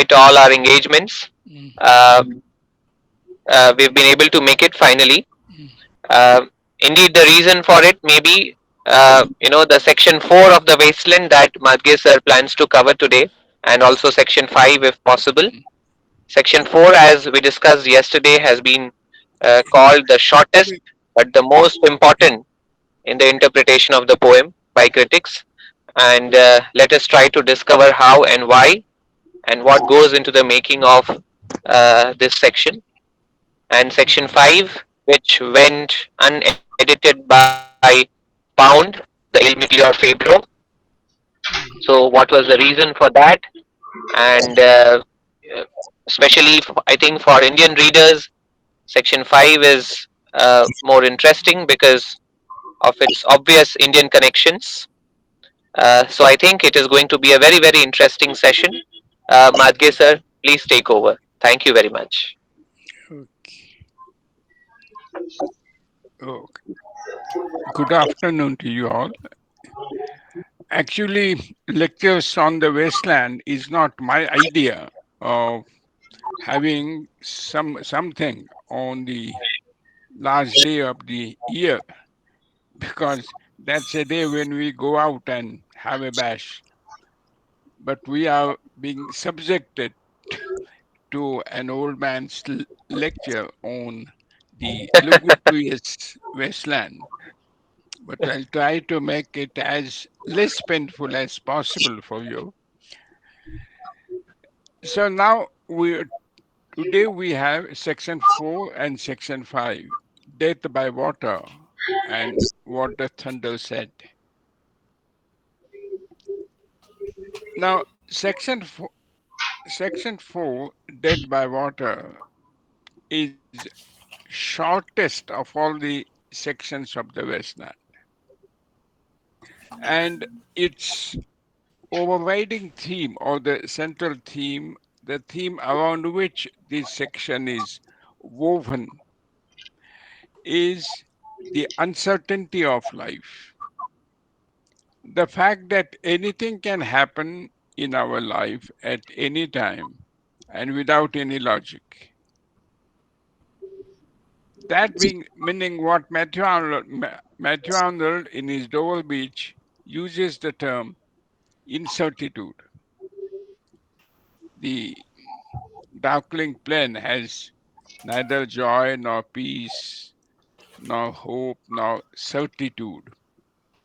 despite all our engagements, mm, uh, we've been able to make it finally. mm, Uh, Indeed, the reason for it may be, the section 4 of the wasteland that Madge sir plans to cover today, and also section 5 if possible. mm, Section 4, as we discussed yesterday, has been called the shortest but the most important in the interpretation of the poem by critics. And let us try to discover how and why and what goes into the making of this section. And section 5, which went unedited by Pound, the Il Miglior Fabro. mm, So, what was the reason for that? And especially, I think, for Indian readers, section 5 is more interesting because of its obvious Indian connections. So, I think it is going to be a very, very interesting session. Madge sir, please take over. Thank you very much. okay. Oh, good afternoon to you all. Actually, lectures on the wasteland is not my idea of having something on the last day of the year, because that's a day when we go out and have a bash. But we are being subjected to an old man's lecture on the lugubrious wasteland. But I'll try to make it as less painful as possible for you. So now today we have section 4 and section 5, death by water and what the thunder said. Now section 4, death by water, is shortest of all the sections of the Westland, and its overriding theme, or the central theme, the theme around which this section is woven, is the uncertainty of life. The fact that anything can happen in our life at any time and without any logic. That being meaning what Matthew Arnold in his Dover Beach uses the term incertitude. The darkling plain has neither joy nor peace, nor hope nor certitude,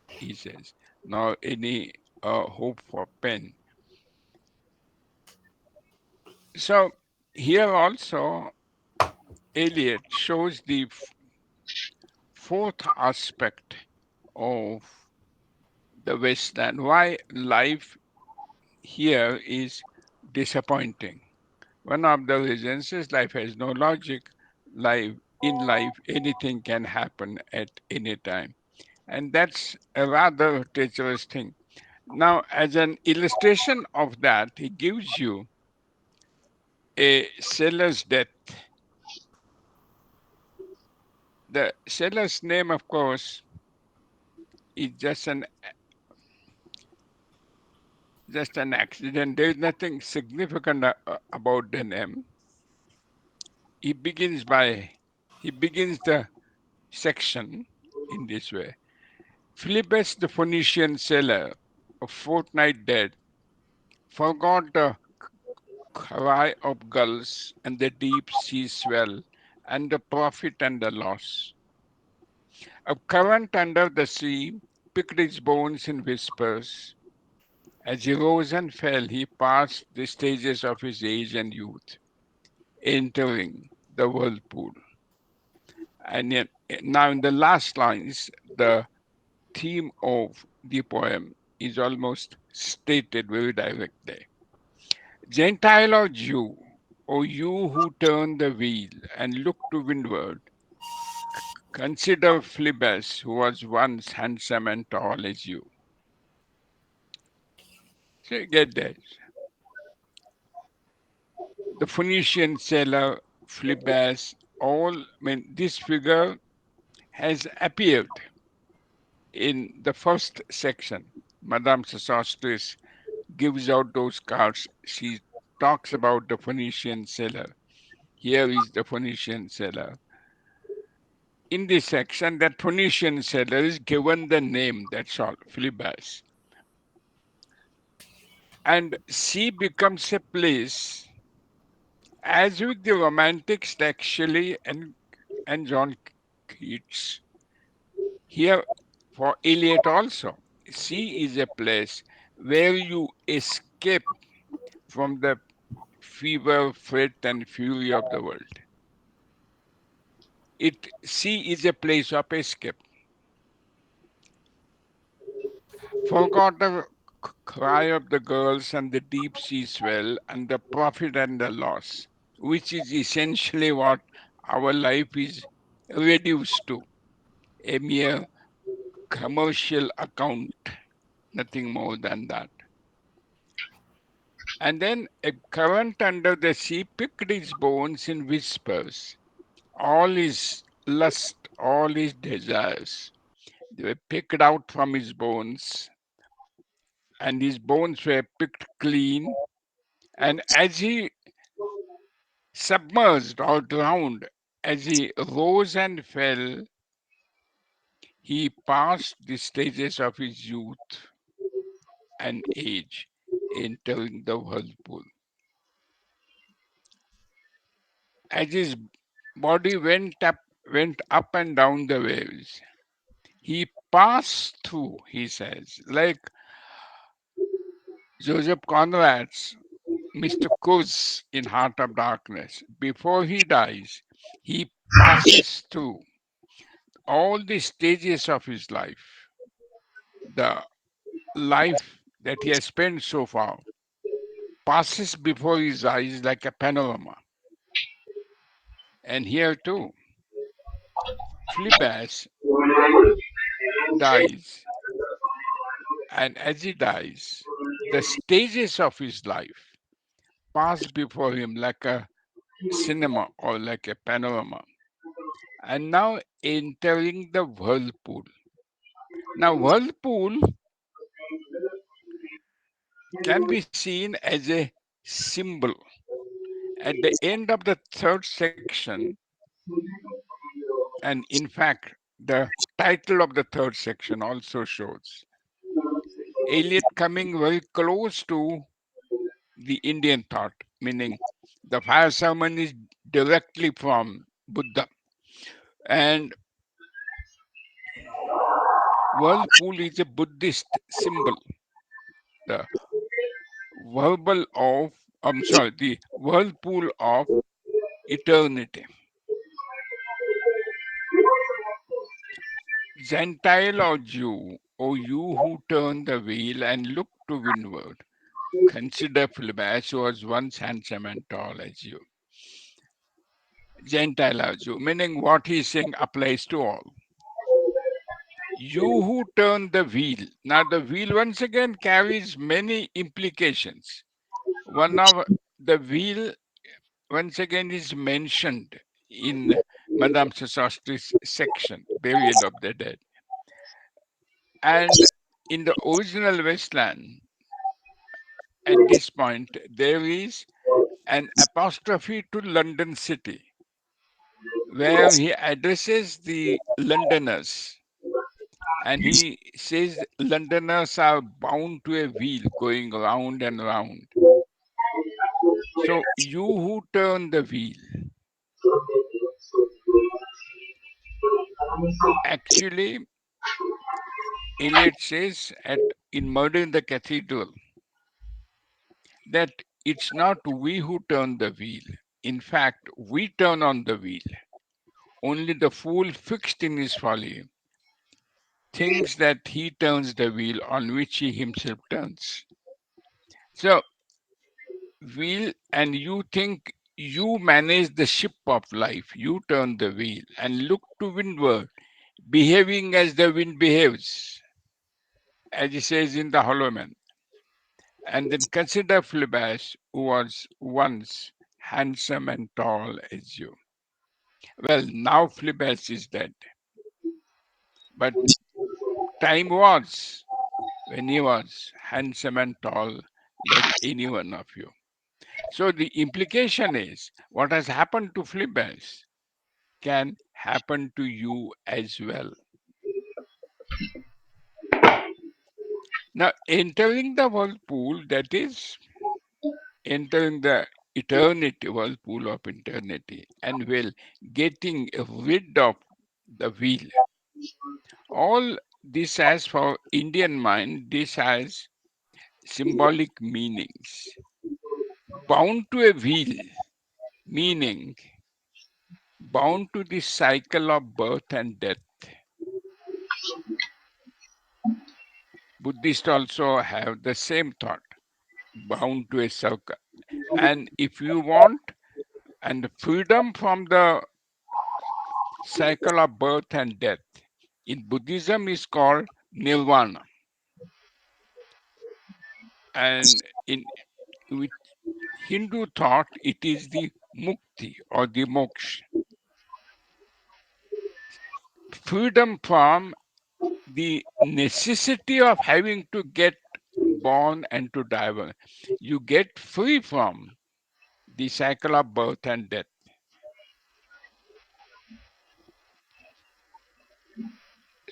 he says, nor any hope for pen. So here also Eliot shows the fourth aspect of the Westland, why life here is disappointing. One of the reasons is life has no logic. In life, anything can happen at any time. And that's a rather treacherous thing. Now, as an illustration of that, he gives you a sailor's death. The sailor's name, of course, is just an accident. There is nothing significant about the name. He begins by he begins the section in this way. Philippus the Phoenician sailor, a fortnight dead, forgot the cry of gulls and the deep sea swell, and the profit and the loss. A current under the sea picked his bones in whispers. As he rose and fell, he passed the stages of his age and youth, entering the whirlpool. And yet, now, in the last lines, the theme of the poem is almost stated very directly. Gentile or Jew, O you who turn the wheel and look to windward, consider Phlebas, who was once handsome and tall as you. So you get that. The Phoenician sailor, Phlebas, this figure has appeared in the first section. Madame Sosostris gives out those cards. She talks about the Phoenician sailor. Here is the Phoenician sailor. In this section, that Phoenician sailor is given the name, that's all, Philebus. And sea becomes a place, as with the romantics like Shelley and John Keats, here for Eliot also. Sea is a place where you escape from the fever, fret, and fury of the world. Sea is a place of escape. Forgot the cry of the girls and the deep sea swell and the profit and the loss, which is essentially what our life is reduced to, a mere commercial account, nothing more than that. And then a current under the sea picked his bones in whispers. All his lust, all his desires, they were picked out from his bones, and his bones were picked clean. And as he submerged or drowned, as he rose and fell, he passed the stages of his youth and age, entering the whirlpool. As his body went up and down the waves, he passed through, he says, like Joseph Conrad's Mr. Kuz in Heart of Darkness. Before he dies, he passes through all the stages of his life, the life that he has spent so far, passes before his eyes like a panorama. And here too, Phlebas dies, and as he dies, the stages of his life pass before him like a cinema or like a panorama. And now entering the whirlpool. Now, whirlpool can be seen as a symbol. At the end of the third section, and in fact, the title of the third section also shows Eliot coming very close to the Indian thought, meaning the fire sermon is directly from Buddha. And whirlpool is a Buddhist symbol. The the whirlpool of eternity. Gentile or Jew, O you who turn the wheel and look to windward, consider Philebus, who was once handsome and tall as you. Gentile or Jew, meaning what he's saying applies to all. You who turn the wheel. Now, the wheel once again carries many implications. One of the wheel, once again, is mentioned in Madame Sosostris section, Burial of the Dead. And in the original Westland, at this point, there is an apostrophe to London City, where he addresses the Londoners and he says Londoners are bound to a wheel going round and round. So, you who turn the wheel, actually, Eliot says in Murder in the Cathedral that it's not we who turn the wheel. In fact, we turn on the wheel. Only the fool fixed in his folly thinks that he turns the wheel on which he himself turns. So, wheel, and you think you manage the ship of life, you turn the wheel and look to windward, behaving as the wind behaves, as he says in the Hollow Man. And then consider Phlebas, who was once handsome and tall as you. Well, now Phlebas is dead, but time was when he was handsome and tall like any one of you. So the implication is what has happened to Phlebas can happen to you as well. Now, entering the whirlpool, that is, entering the eternity, whirlpool of eternity, and will getting rid of the wheel. All this has for Indian mind, this has symbolic meanings. Bound to a wheel, meaning bound to the cycle of birth and death. Buddhists also have the same thought, bound to a circle. And if you want, and freedom from the cycle of birth and death, in Buddhism is called nirvana. And in with Hindu thought, it is the mukti or the moksha, freedom from the necessity of having to get born and to die. You get free from the cycle of birth and death.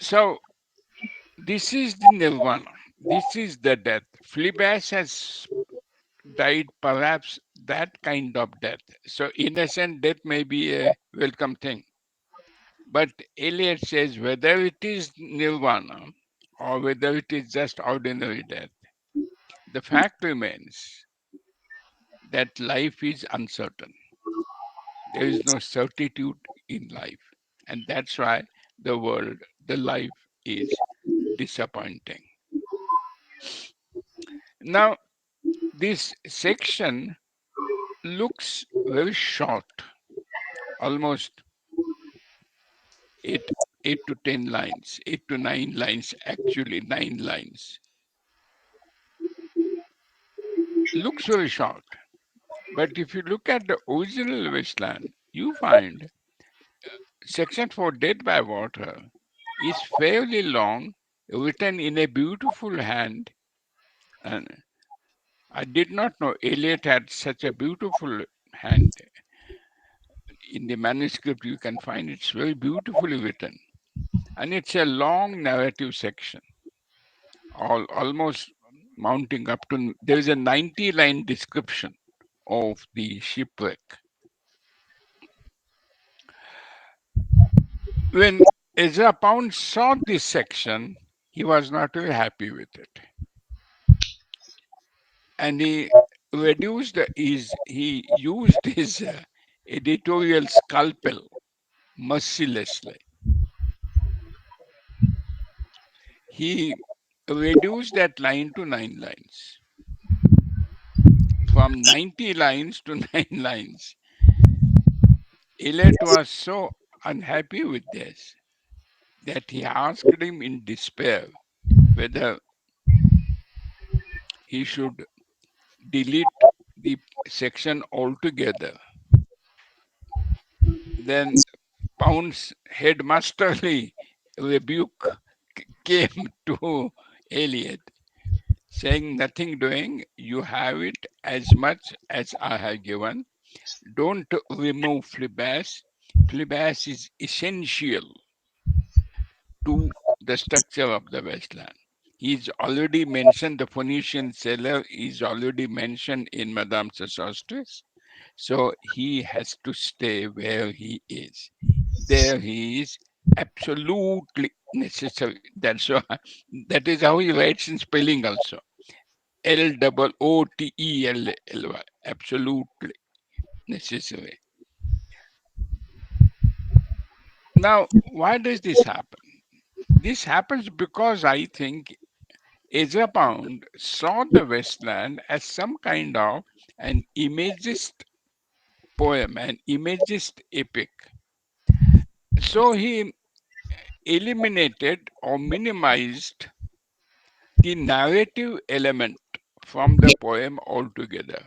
So this is the nirvana. This is the death. Phlebas has died perhaps that kind of death. So in a sense, death may be a welcome thing. But Eliot says whether it is nirvana or whether it is just ordinary death, the fact remains that life is uncertain. There is no certitude in life. And that's why the world, the life is disappointing. Now, this section looks very short, almost eight, 8 to 10 lines, 8 to 9 lines, actually 9 lines. Looks very short. But if you look at the original wasteland, you find section for Dead by Water is fairly long, written in a beautiful hand. And I did not know Eliot had such a beautiful hand. In the manuscript, you can find it's very beautifully written. And it's a long narrative section, almost mounting up to, there is a 90-line description of the shipwreck. When Ezra Pound saw this section, he was not very happy with it. And he used his editorial scalpel mercilessly. He reduced that line to 9 lines. From 90 lines to 9 lines. Eliot was so unhappy with this that he asked him in despair whether he should delete the section altogether. Then Pound's headmasterly rebuke came to Eliot, saying, "Nothing doing, you have it as much as I have given. Don't remove Phlebas. Phlebas is essential to the structure of the wasteland." He's already mentioned the Phoenician sailor is already mentioned in Madame Sosostris. So he has to stay where he is. There he is absolutely necessary. That is how he writes in spelling also. L-O-O-T-E-L-L-Y. Absolutely necessary. Now, why does this happen? This happens because I think Ezra Pound saw the Westland as some kind of an imagist poem, an imagist epic. So he eliminated or minimized the narrative element from the poem altogether.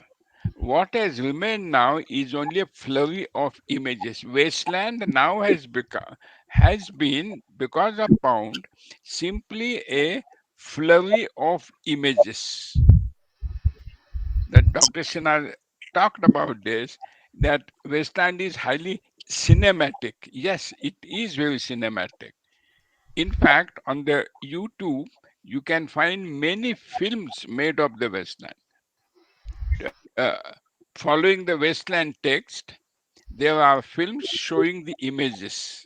What has remained now is only a flurry of images. Wasteland now has been, because of Pound, simply a flurry of images that Dr. Sinha talked about this, that Westland is highly cinematic. Yes, it is very cinematic. In fact, on the YouTube, you can find many films made of the Westland. Following the Westland text, there are films showing the images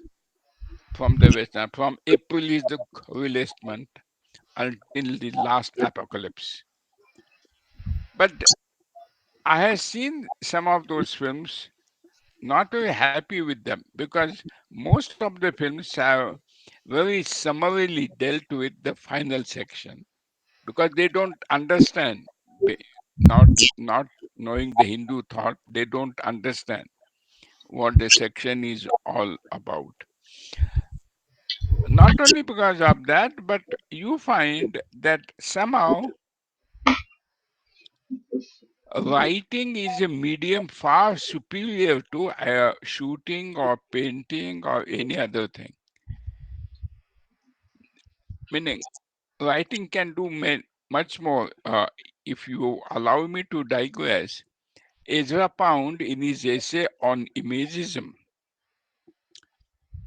from the Westland, from April is the coolest month until the last apocalypse. But I have seen some of those films, not very happy with them because most of the films have very summarily dealt with the final section because they don't understand, be- not knowing the Hindu thought, they don't understand what the section is all about. Not only because of that, but you find that somehow writing is a medium far superior to shooting or painting or any other thing. Meaning, writing can do much more. If you allow me to digress, Ezra Pound, in his essay on imagism,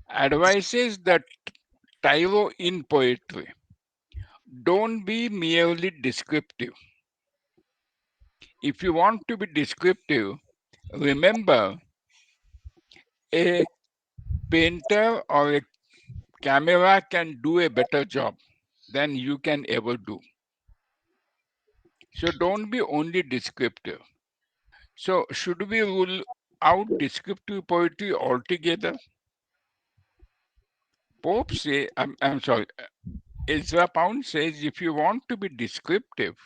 advises that tyro in poetry don't be merely descriptive. If you want to be descriptive, remember a painter or a camera can do a better job than you can ever do. So don't be only descriptive. So should we rule out descriptive poetry altogether? Pope say, I'm sorry, Ezra Pound says if you want to be descriptive,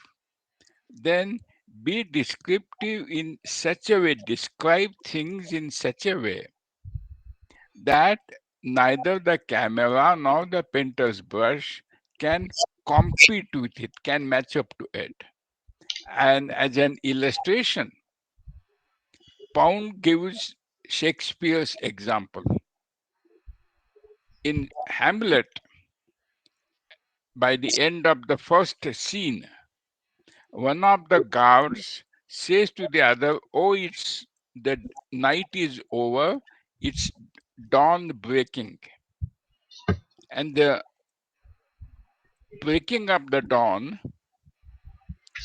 then be descriptive in such a way, describe things in such a way that neither the camera nor the painter's brush can compete with it, can match up to it. And as an illustration, Pound gives Shakespeare's example. In Hamlet, by the end of the first scene, one of the guards says to the other, "Oh, it's the night is over, it's dawn breaking." And the breaking of the dawn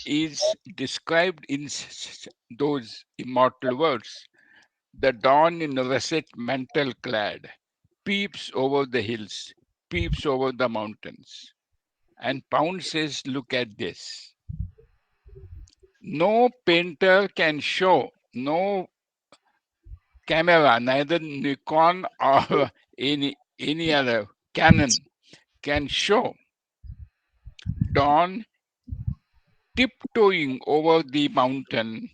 is described in those immortal words. The dawn in russet mantle clad peeps over the hills, peeps over the mountains. And Pound says, look at this. No painter can show, no camera, neither Nikon or any other Canon can show dawn tiptoeing over the mountain,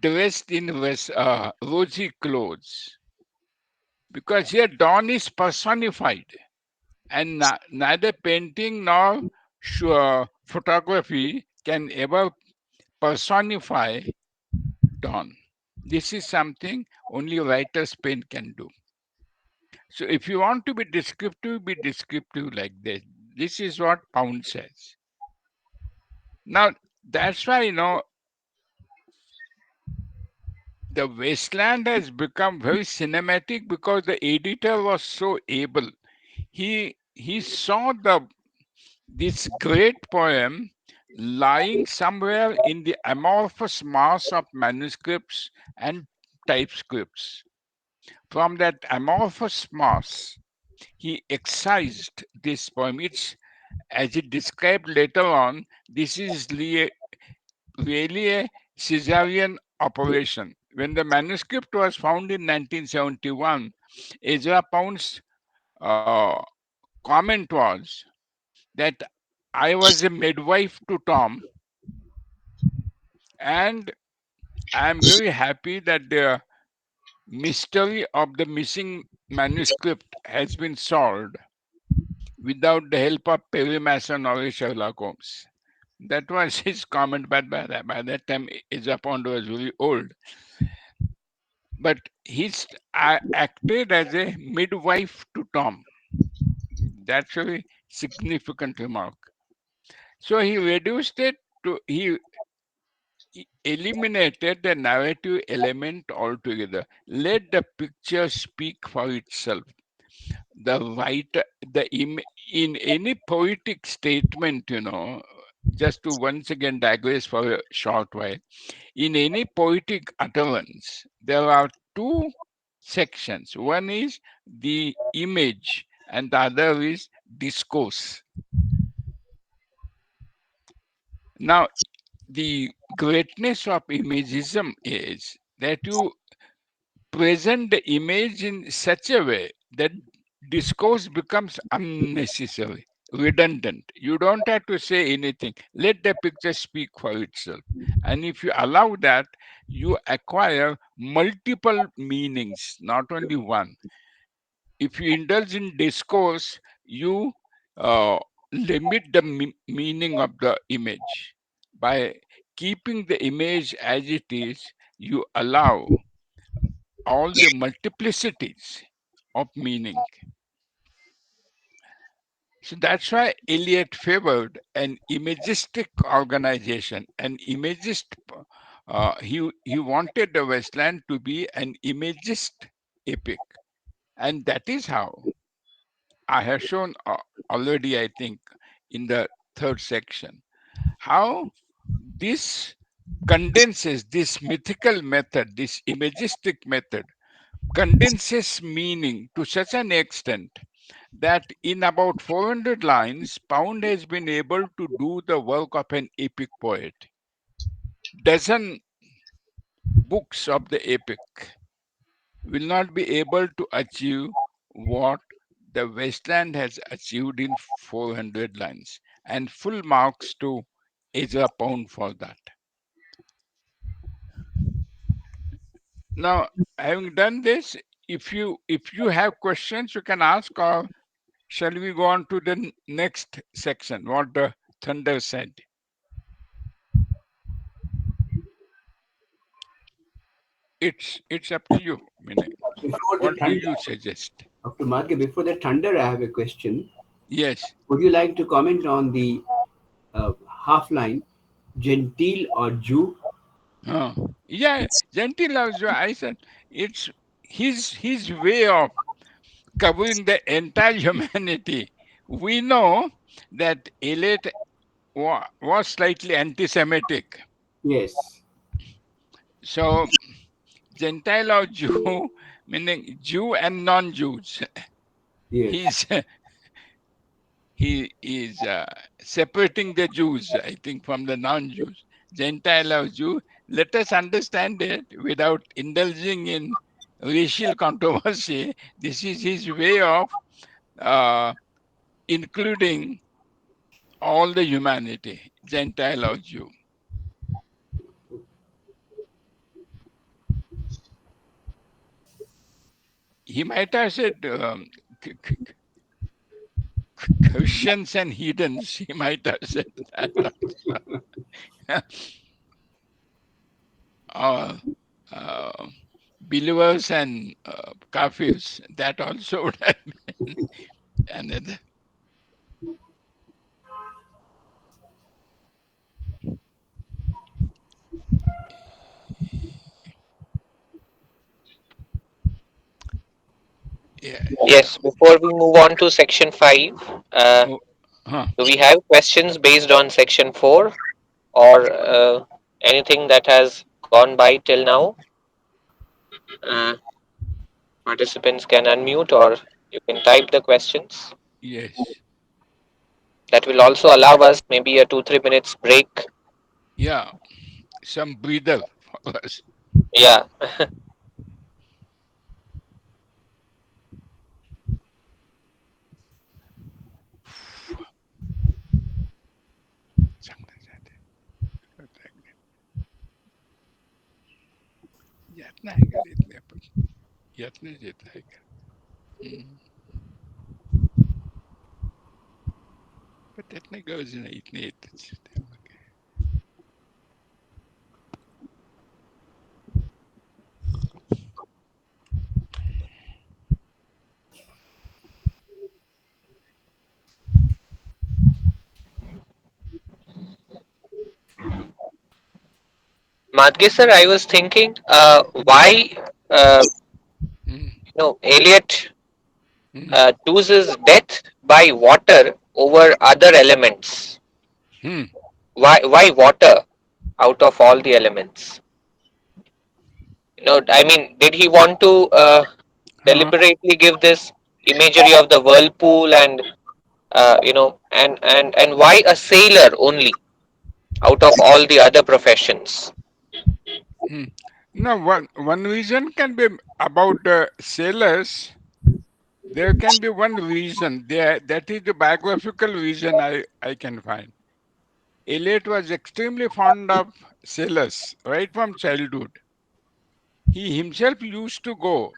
dressed in rosy clothes. Because here dawn is personified, and neither painting nor photography can ever personify dawn. This is something only writer's pen can do. So if you want to be descriptive like this. This is what Pound says. Now that's why the wasteland has become very cinematic because the editor was so able. He saw this great poem lying somewhere in the amorphous mass of manuscripts and typescripts. From that amorphous mass, he excised this poem. It's, as it described later on, this is really a Caesarean operation. When the manuscript was found in 1971, Ezra Pound's uh, comment was that I was a midwife to Tom, and I am very happy that the mystery of the missing manuscript has been solved without the help of Perry Mason or Sherlock Holmes. That was his comment, but by that time, Ezra Pound was very old. But he's acted as a midwife to Tom. That's a very significant remark. So he reduced it to he eliminated the narrative element altogether. Let the picture speak for itself. The writer, in any poetic statement, just to once again digress for a short while, in any poetic utterance, there are two sections. One is the image, and the other is discourse. Now, the greatness of imagism is that you present the image in such a way that discourse becomes unnecessary, redundant. You don't have to say anything. Let the picture speak for itself. And if you allow that, you acquire multiple meanings, not only one. If you indulge in discourse, you uh, limit the meaning of the image. By keeping the image as it is, you allow all the multiplicities of meaning. So that's why Eliot favored an imagistic organization, an imagist. He wanted the Westland to be an imagist epic, and that is how I have shown already, I think, in the third section, how this condenses this mythical method, this imagistic method, condenses meaning to such an extent that in about 400 lines, Pound has been able to do the work of an epic poet. Dozen books of the epic will not be able to achieve what the Westland has achieved in 400 lines, and full marks to Ezra Pound for that. Now, having done this, if you have questions, you can ask, or shall we go on to the next section? What the thunder said. It's up to you. I mean, Before the what do thunder, you suggest? Dr. Madge, before the thunder, I have a question. Yes. Would you like to comment on the half line, genteel or Jew? Yeah, gentle loves. I said it's his way of covering the entire humanity. We know that Eliot was slightly anti-Semitic. Yes, So Gentile or Jew, meaning Jew and non-Jews. yes. He's he is separating the Jews, I think, from the non-Jews. Gentile or Jew. Let us understand it without indulging in racial controversy. This is his way of uh, including all the humanity, Gentile or Jew. He might have said Christians and heathens. He might have said that also. Or uh, believers and kafirs. That also would have been another. Yeah. Yes, before we move on to section 5, Oh, huh. do we have questions based on section 4 or anything that has gone by till now? Uh, Participants can unmute or you can type the questions. Yes. That will also allow us maybe a 2 3 minutes break. Yeah. Some breather for us. Yeah, यातना है क्या इतने अपन यातने जेता है क्या but इतने goes in इतने okay. Madge sir, I was thinking, why mm, Eliot mm, chooses death by water over other elements. mm, Why water out of all the elements? I mean, did he want to uh, deliberately give this imagery of the whirlpool and and why a sailor only out of all the other professions? mm. No, one reason can be about sailors. There can be one reason. There, that is the biographical reason I can find. Eliot was extremely fond of sailors right from childhood. He himself used to go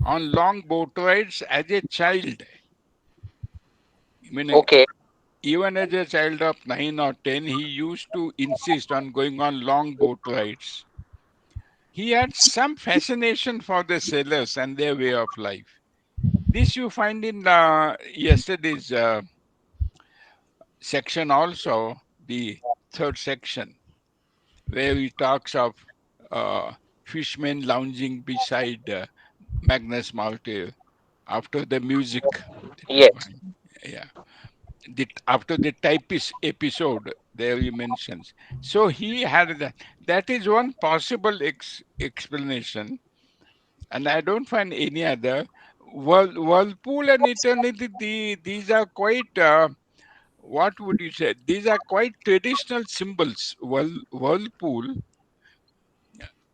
on long boat rides as a child. Meaning, Okay, even as a child of 9 or 10, he used to insist on going on long boat rides. He had some fascination for the sailors and their way of life. This you find in yesterday's section also, the third section, where he talks of uh, fishmen lounging beside Magnus Martyr after the music that you yes. find. Yeah. After the typist episode, there he mentions. So he had that. That is one possible explanation, and I don't find any other. Whirlpool and eternity, these are quite, what would you say? These are quite traditional symbols. Whirlpool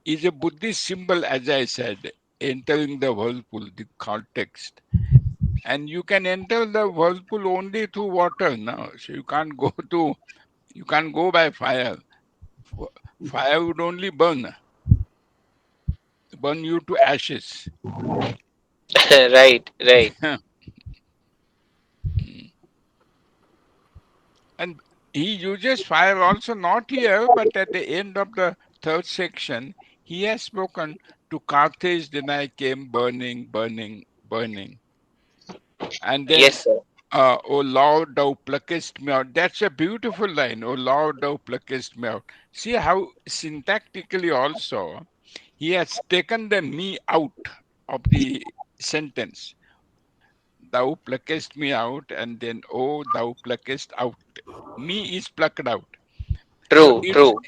is a Buddhist symbol, as I said, entering the whirlpool, the context. And you can enter the whirlpool only through water now. So you can't go by fire. F- Fire would only burn you to ashes. Right, right. And he uses fire also not here, but at the end of the third section, he has spoken to Carthage, then I came burning, burning, burning. And then, Yes, sir. O Lord, thou pluckest me out. That's a beautiful line. O Lord, thou pluckest me out. See how syntactically also he has taken the me out of the sentence. Thou pluckest me out, and then, oh, thou pluckest out. Me is plucked out. So True, it's true.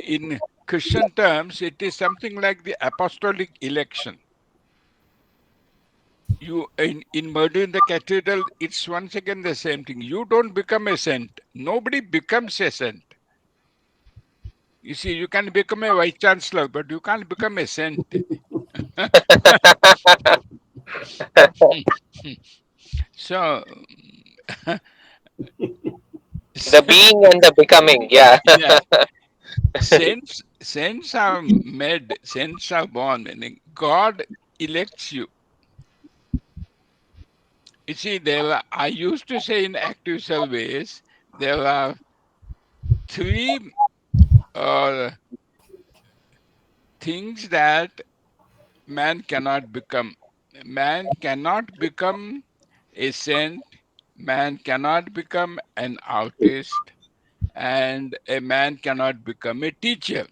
in Christian terms, it is something like the apostolic election. You in murder in the cathedral, it's once again the same thing. You don't become a saint. Nobody becomes a saint. You see, you can become a vice chancellor, but you can't become a saint. So, The being and the becoming, yeah. yeah, saints are made, saints are born, meaning God elects you. You see, I used to say in active surveys, there are three uh, things that man cannot become. Man cannot become a saint, man cannot become an artist, and a man cannot become a teacher.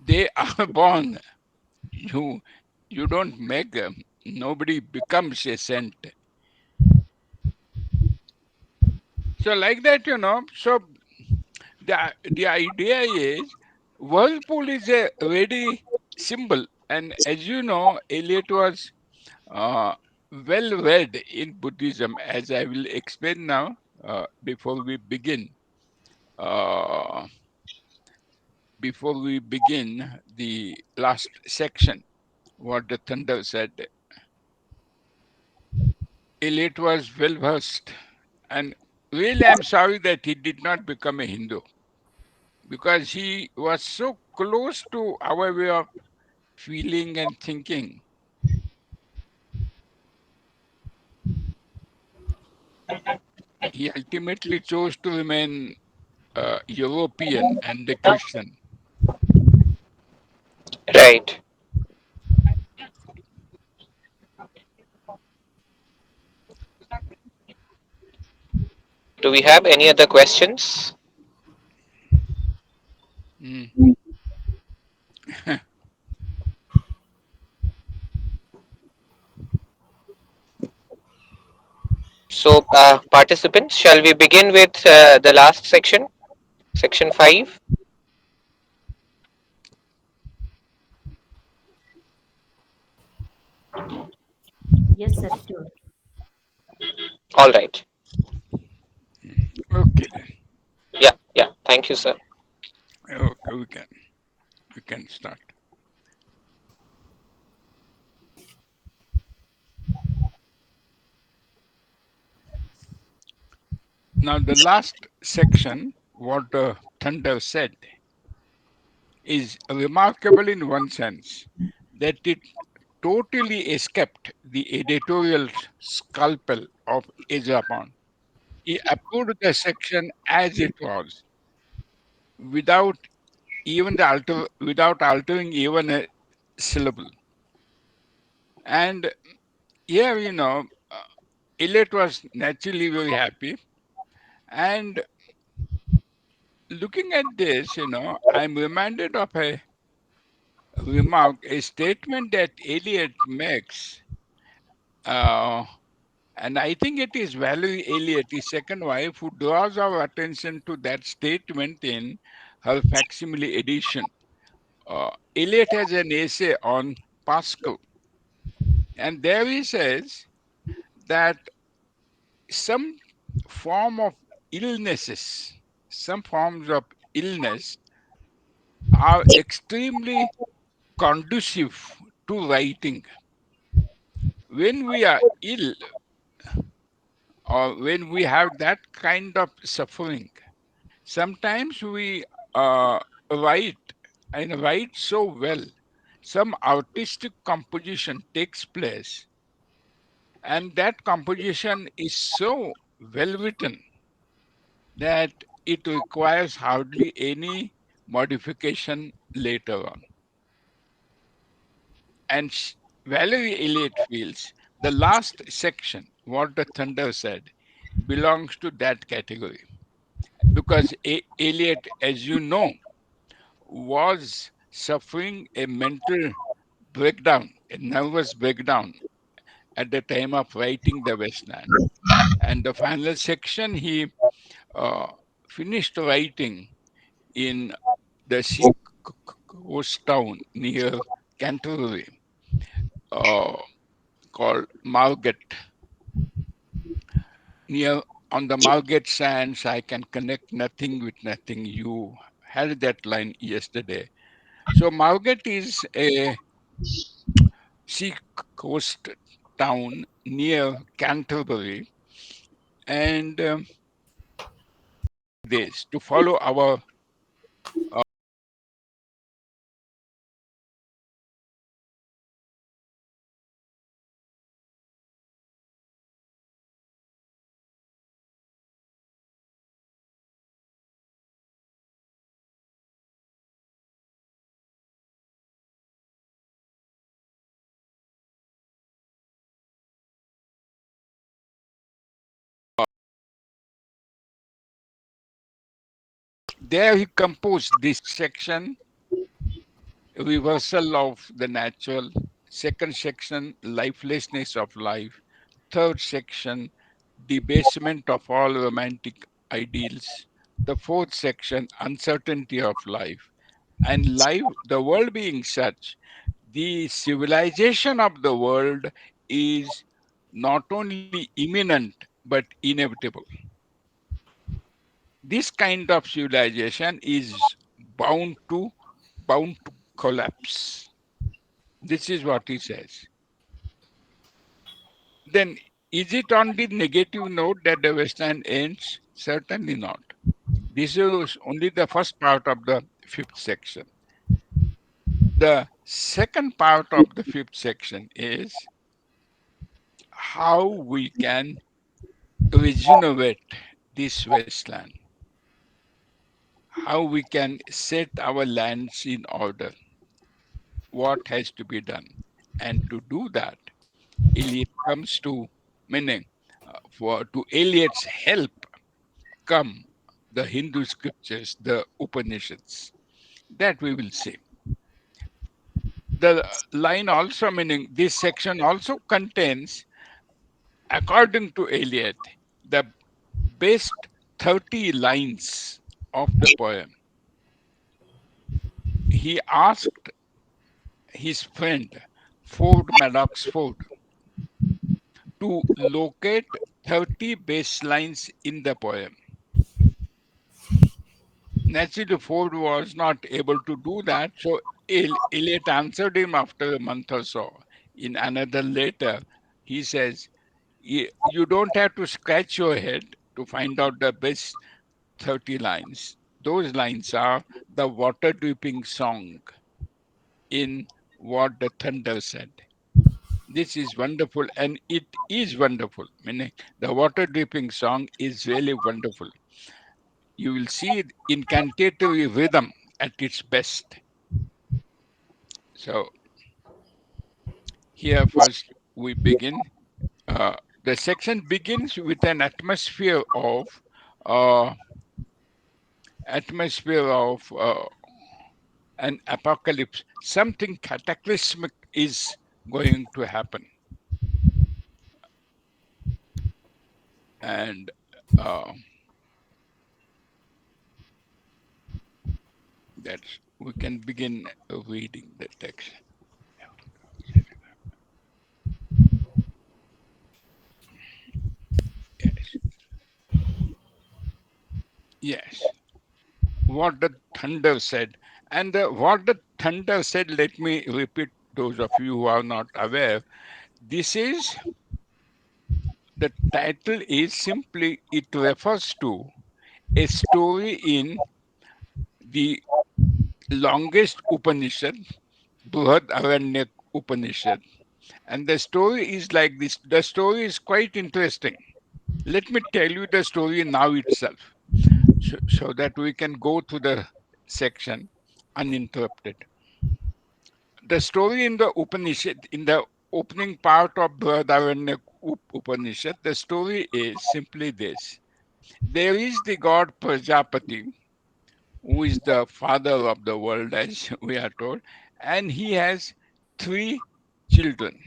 They are born. You you don't make them. Nobody becomes a saint. So like that, So the idea is whirlpool is a ready symbol, and as you know, Eliot was uh, well read in Buddhism, as I will explain now before we begin. Uh, Before we begin the last section, what the thunder said, Eliot was well versed, and really, I'm sorry that he did not become a Hindu because he was so close to our way of feeling and thinking. He ultimately chose to remain European and a Christian. Right. Do we have any other questions? So, participants, shall we begin with the last section, section 5? Yes, sir, sure. All right. Okay then. Yeah, yeah. Thank you, sir. Okay, we can start. Now the last section, what the thunder said, is remarkable in one sense that it totally escaped the editorial scalpel of Japan. He approved the section as it was, without without altering even a syllable. And here, Eliot was naturally very happy. And looking at this, I'm reminded of a remark, a statement that Eliot makes. Uh, and I think it is Valerie Eliot, his second wife, who draws our attention to that statement in her facsimile edition. Eliot has an essay on Pascal, and there he says that some form of illnesses, some forms of illness are extremely conducive to writing. When we are ill or when we have that kind of suffering, sometimes we write and write so well. Some artistic composition takes place, and that composition is so well written that it requires hardly any modification later on. And Valerie Eliot feels the last section, what the thunder said, belongs to that category. Because Eliot, as you know, was suffering a mental breakdown, a nervous breakdown at the time of writing the Westland. And the final section he uh, finished writing in the sea coast town near Canterbury, uh, called Margate. Near on the Margate sands, I can connect nothing with nothing. You had that line yesterday. So Margate is a sea coast town near Canterbury, and this to follow our there he composed this section, reversal of the natural. Second section, lifelessness of life. Third section, debasement of all romantic ideals. The fourth section, uncertainty of life. And life, the world being such, the civilization of the world is not only imminent but inevitable. This kind of civilization is bound to collapse. This is what he says. Then is it on the negative note that the West End ends? Certainly not. This is only the first part of the fifth section. The second part of the fifth section is how we can regenerate this wasteland, how we can set our lands in order, what has to be done. And to do that, Eliot comes to meaning, for to Eliot's help come the Hindu scriptures, the Upanishads. That we will see. The line also meaning this section also contains According to Eliot, the best 30 lines of the poem, he asked his friend Ford Maddox Ford to locate 30 bass lines in the poem. Naturally, Ford was not able to do that, so Eliot answered him after a month or so. In another letter, he says, You don't have to scratch your head to find out the best 30 lines. Those lines are the water dripping song in What the Thunder Said. This is wonderful, and it is wonderful. Meaning, the water dripping song is really wonderful. You will see it in cantatory rhythm at its best. So, here first we begin. The section begins with an uh, atmosphere of an apocalypse. Something cataclysmic is going to happen, and uh, that's we can begin reading the text. Yes, yes. What the thunder said, and what the thunder said. Let me repeat. Those of you who are not aware, this is the title is simply it refers to a story in the longest Upanishad, Brihad Aranyak Upanishad. And the story is like this. The story is quite interesting. Let me tell you the story now itself so that we can go to the section uninterrupted. The story in the Upanishad, in the opening part of Brihadaranyaka Upanishad, the story is simply this. There is the god Prajapati, who is the father of the world, as we are told, and he has three children,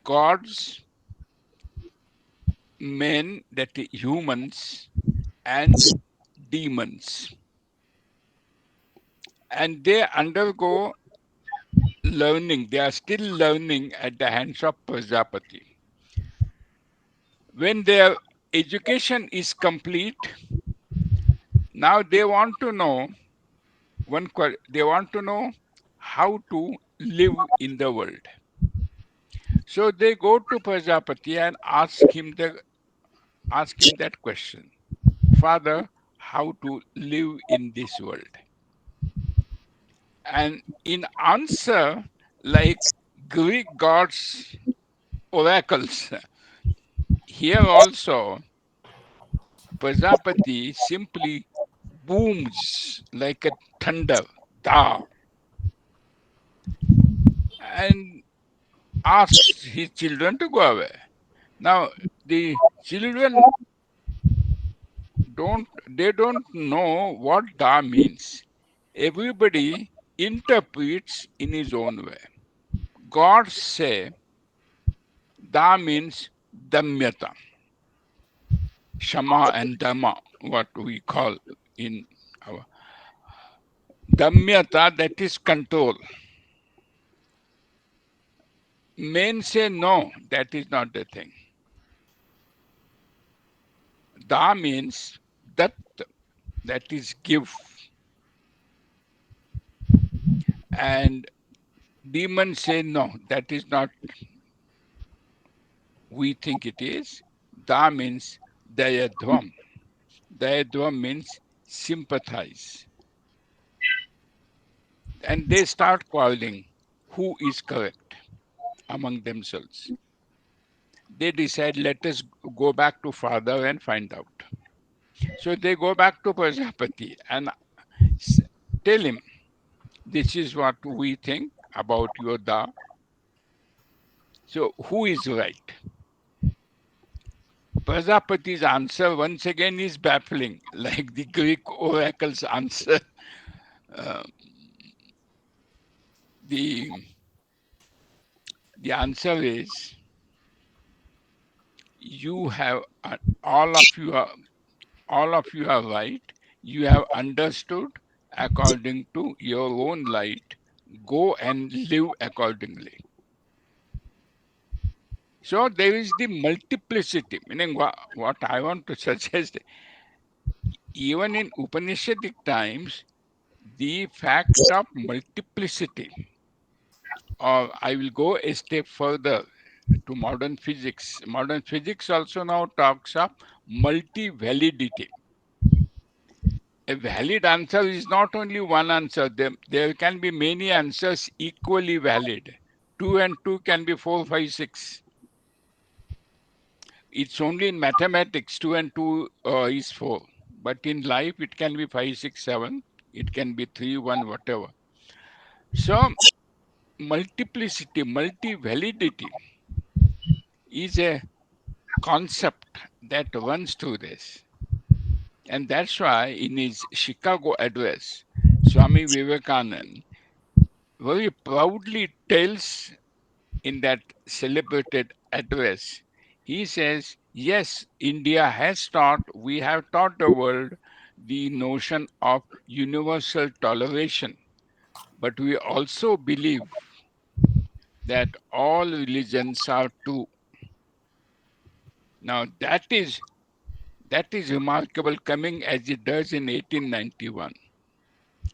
gods, men, that is humans, and demons. And they undergo learning, they are still learning at the hands of Prajapati. When their education is complete, now they want to know they want to know how to live in the world. So they go to Prajapati and ask him that question. Father, how to live in this world? And in answer, like Greek gods' oracles, here also Prajapati simply booms like a thunder, da, and asks his children to go away. Now, the children don't know what da means. Everybody interprets in his own way. Gods say da means damyata, shama and dhamma, what we call in our damyata, that is control. Men say no, that is not the thing. Da means that, that is give, and demons say no, that is not we think it is. Da means dayadvam. Dayadvam means sympathize. And they start quarreling who is correct among themselves. They decide, let us go back to father and find out. So they go back to Prajapati and s- tell him, this is what we think about your da. So who is right? Prajapati's answer once again is baffling, like the Greek oracle's answer. Uh, the the answer is You have all of you are all of you are right. You have understood according to your own light. Go and live accordingly. So there is the multiplicity, meaning what I want to suggest, even in Upanishadic times, the fact of multiplicity, or I will go a step further to modern physics. Modern physics also now talks of multi-validity. A valid answer is not only one answer, there can be many answers equally valid. 2 and 2 can be 4, 5, 6. It's only in mathematics 2 and 2 is 4. But in life, it can be 5, 6, 7. It can be 3, 1, whatever. So, multiplicity, multi validity is a concept that runs through this. And that's why in his Chicago address, Swami Vivekananda very proudly tells in that celebrated address, he says, yes, India has taught, we have taught the world the notion of universal toleration, but we also believe that all religions are true. Now that is remarkable coming as it does in 1891.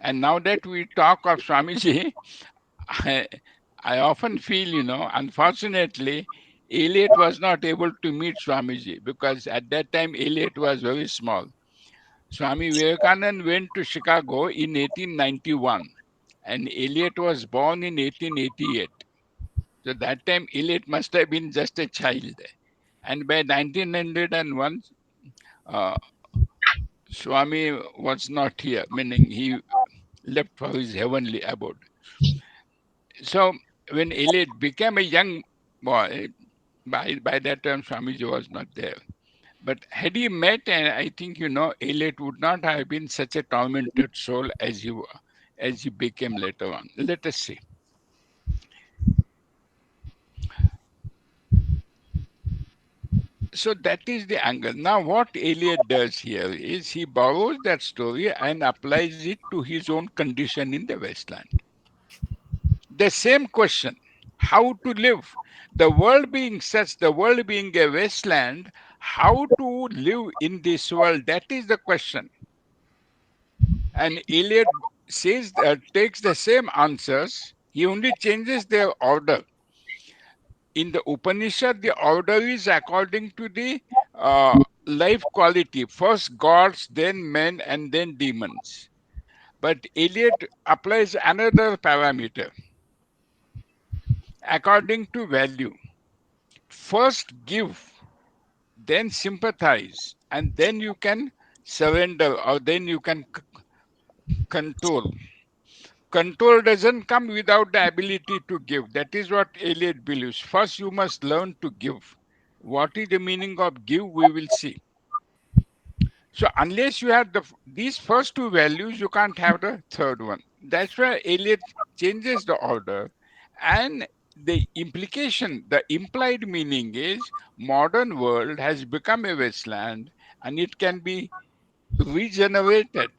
And now that we talk of Swamiji, I, I often feel, unfortunately, Eliot was not able to meet Swamiji because at that time Eliot was very small. Swami Vivekananda went to Chicago in 1891 and Eliot was born in 1888. So that time Eliot must have been just a child. And by 1901, uh, Swami was not here, meaning he left for his heavenly abode. So when Eliot became a young boy, by that time Swamiji was not there. But had he met, and I think Eliot would not have been such a tormented soul as he became later on. Let us see. So that is the angle. Now, what Eliot does here is he borrows that story and applies it to his own condition in the Westland. The same question, how to live, the world being such, the world being a wasteland, how to live in this world, that is the question. And Eliot says takes the same answers, he only changes their order. In the Upanishad, the order is according to the life quality, first gods, then men, and then demons. But Eliot applies another parameter according to value. First give, then sympathize, and then you can surrender, or then you can control. Control doesn't come without the ability to give. That is what Eliot believes. First, you must learn to give. What is the meaning of give? We will see. So, unless you have these first two values, you can't have the third one. That's why Eliot changes the order. And the implication, the implied meaning is modern world has become a wasteland and it can be regenerated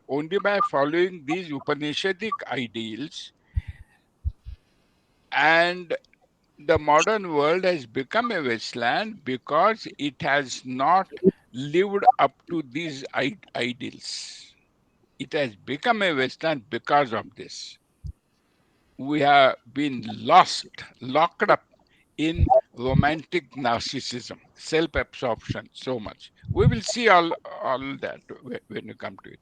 only by following these Upanishadic ideals. And the modern world has become a wasteland because it has not lived up to these ideals. It has become a wasteland because of this. We have been locked up in romantic narcissism, self absorption, so much. We will see all that when we come to it.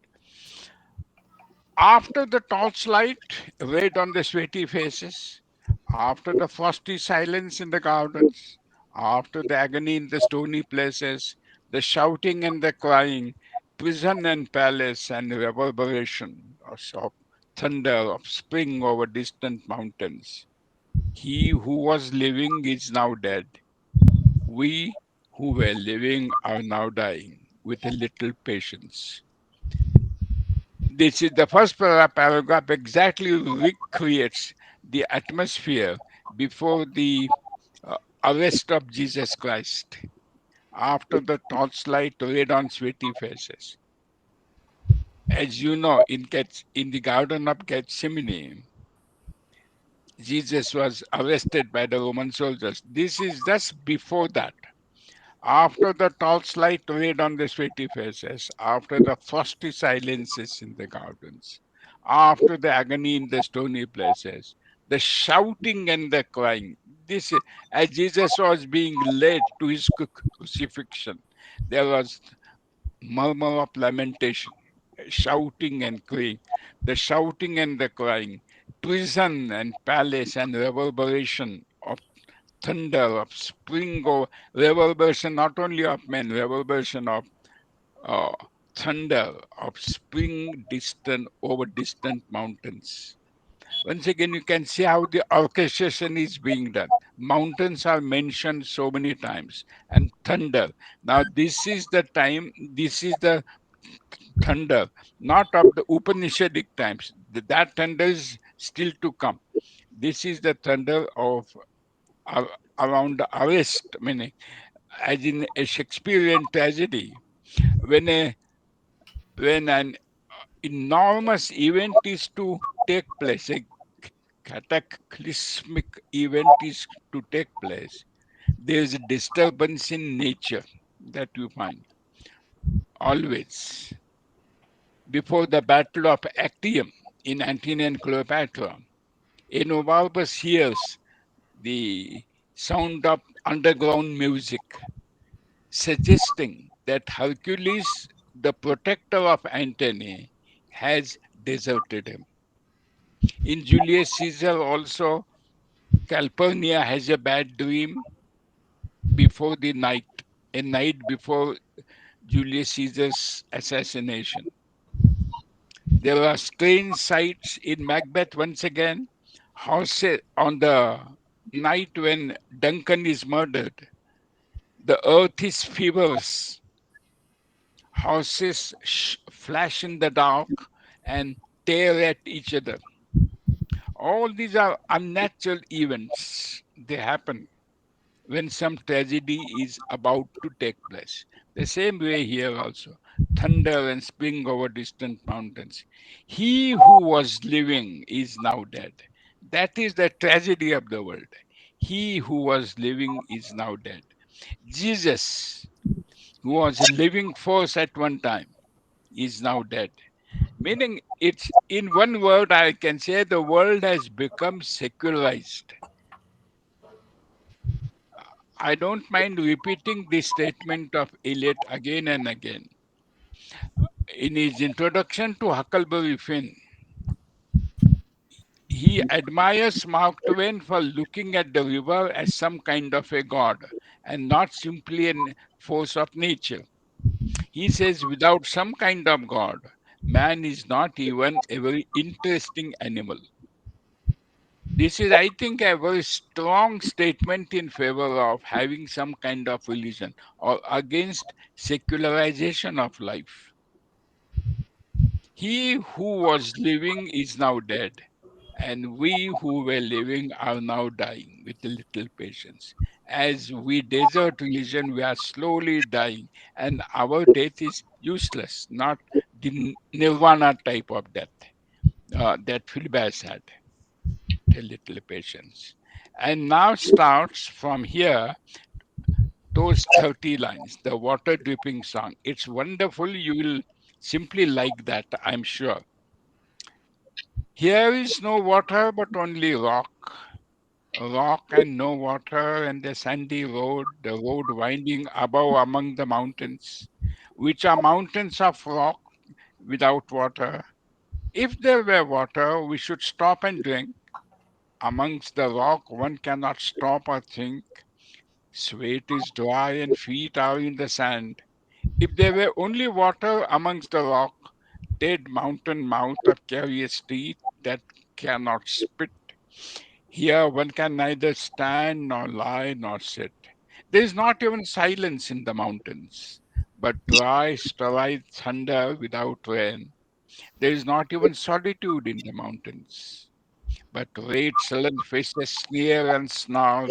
After the torchlight red on the sweaty faces, after the frosty silence in the gardens, after the agony in the stony places, the shouting and the crying, prison and palace and reverberation of thunder of spring over distant mountains. He who was living is now dead. We who were living are now dying with a little patience. This is the first paragraph exactly recreates the atmosphere before the arrest of Jesus Christ after the torchlight laid on sweaty faces. As you know, in the Garden of Gethsemane, Jesus was arrested by the Roman soldiers. This is just before that. After the torchlight laid on the sweaty faces, after the frosty silences in the gardens, after the agony in the stony places, the shouting and the crying, this as Jesus was being led to his crucifixion, there was murmur of lamentation, shouting and crying, the shouting and the crying, prison and palace and reverberation of thunder, of spring, or reverberation not only of men, reverberation of uh, thunder, of spring distant over distant mountains. Once again, you can see how the orchestration is being done. Mountains are mentioned so many times, and thunder. Now, this is the time, this is the thunder, not of the Upanishadic times. That thunder is still to come. This is the thunder of ar- around the arrest, meaning as in a Shakespearean tragedy, when a when an enormous event is to take place, a cataclysmic event is to take place, there is a disturbance in nature that you find always. Before the Battle of Actium in Antony and Cleopatra, Enobarbus hears the sound of underground music, suggesting that Hercules, the protector of Antony, has deserted him. In Julius Caesar, also, Calpurnia has a bad dream before the night, a night before Julius Caesar's assassination. There are strange sights in Macbeth once again. Horses on the night when Duncan is murdered, the earth is fevers. Horses flash in the dark and tear at each other. All these are unnatural events. They happen when some tragedy is about to take place. The same way here also, thunder and spring over distant mountains. He who was living is now dead. That is the tragedy of the world. He who was living is now dead. Jesus, who was a living force at one time, is now dead. Meaning, it's in one word, I can say the world has become secularized. I don't mind repeating this statement of Eliot again and again. In his introduction to Huckleberry Finn, he admires Mark Twain for looking at the river as some kind of a god and not simply a force of nature. He says, without some kind of god, man is not even a very interesting animal. This is, I think, a very strong statement in favor of having some kind of religion or against secularization of life. He who was living is now dead, and we who were living are now dying with a little patience. As we desert religion, we are slowly dying, and our death is useless, not the nirvana type of death that Philibert had. A little patience. And now starts from here, those 30 lines, the water dripping song. It's wonderful. You will simply like that, I'm sure. Here is no water, but only rock. Rock and no water, and the sandy road, the road winding above among the mountains, which are mountains of rock without water. If there were water, we should stop and drink. Amongst the rock, one cannot stop or think. Sweat is dry and feet are in the sand. If there were only water amongst the rock, dead mountain mouth of curious teeth that cannot spit. Here one can neither stand nor lie nor sit. There is not even silence in the mountains, but dry, sterile thunder without rain. There is not even solitude in the mountains, but great sullen faces sneer and snarl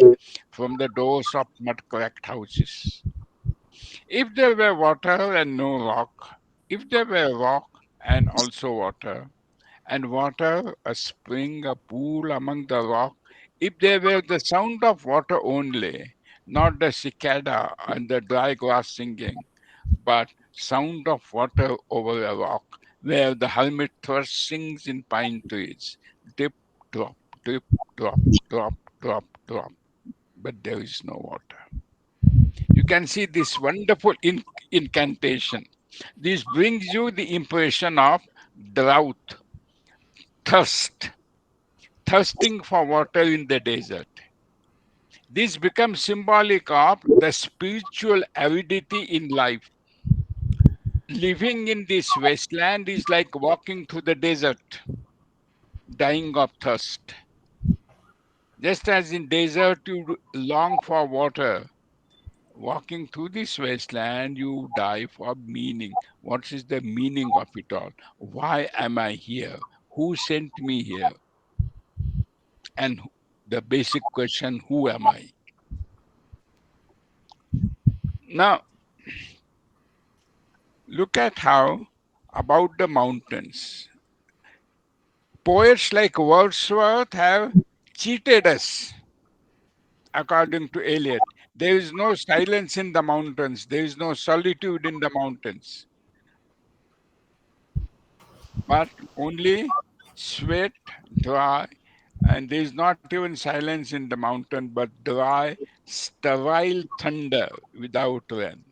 from the doors of mud-cracked houses. If there were water and no rock, if there were rock and also water, and water, a spring, a pool among the rock, if there were the sound of water only, not the cicada and the dry grass singing, but sound of water over a rock, where the hermit thrush sings in pine trees, dip, drop, dip, drop, drop, drop, drop, but there is no water. You can see this wonderful incantation. This brings you the impression of drought, thirst, thirsting for water in the desert. This becomes symbolic of the spiritual aridity in life. Living in this wasteland is like walking through the desert, dying of thirst. Just as in desert you long for water, walking through this wasteland you die for meaning. What is the meaning of it all? Why am I here? Who sent me here? And the basic question, who am I? Now, look at how about the mountains. Poets like Wordsworth have cheated us, according to Eliot. There is no silence in the mountains, there is no solitude in the mountains, but only sweat, dry, and there is not even silence in the mountain, but dry, sterile thunder without rain.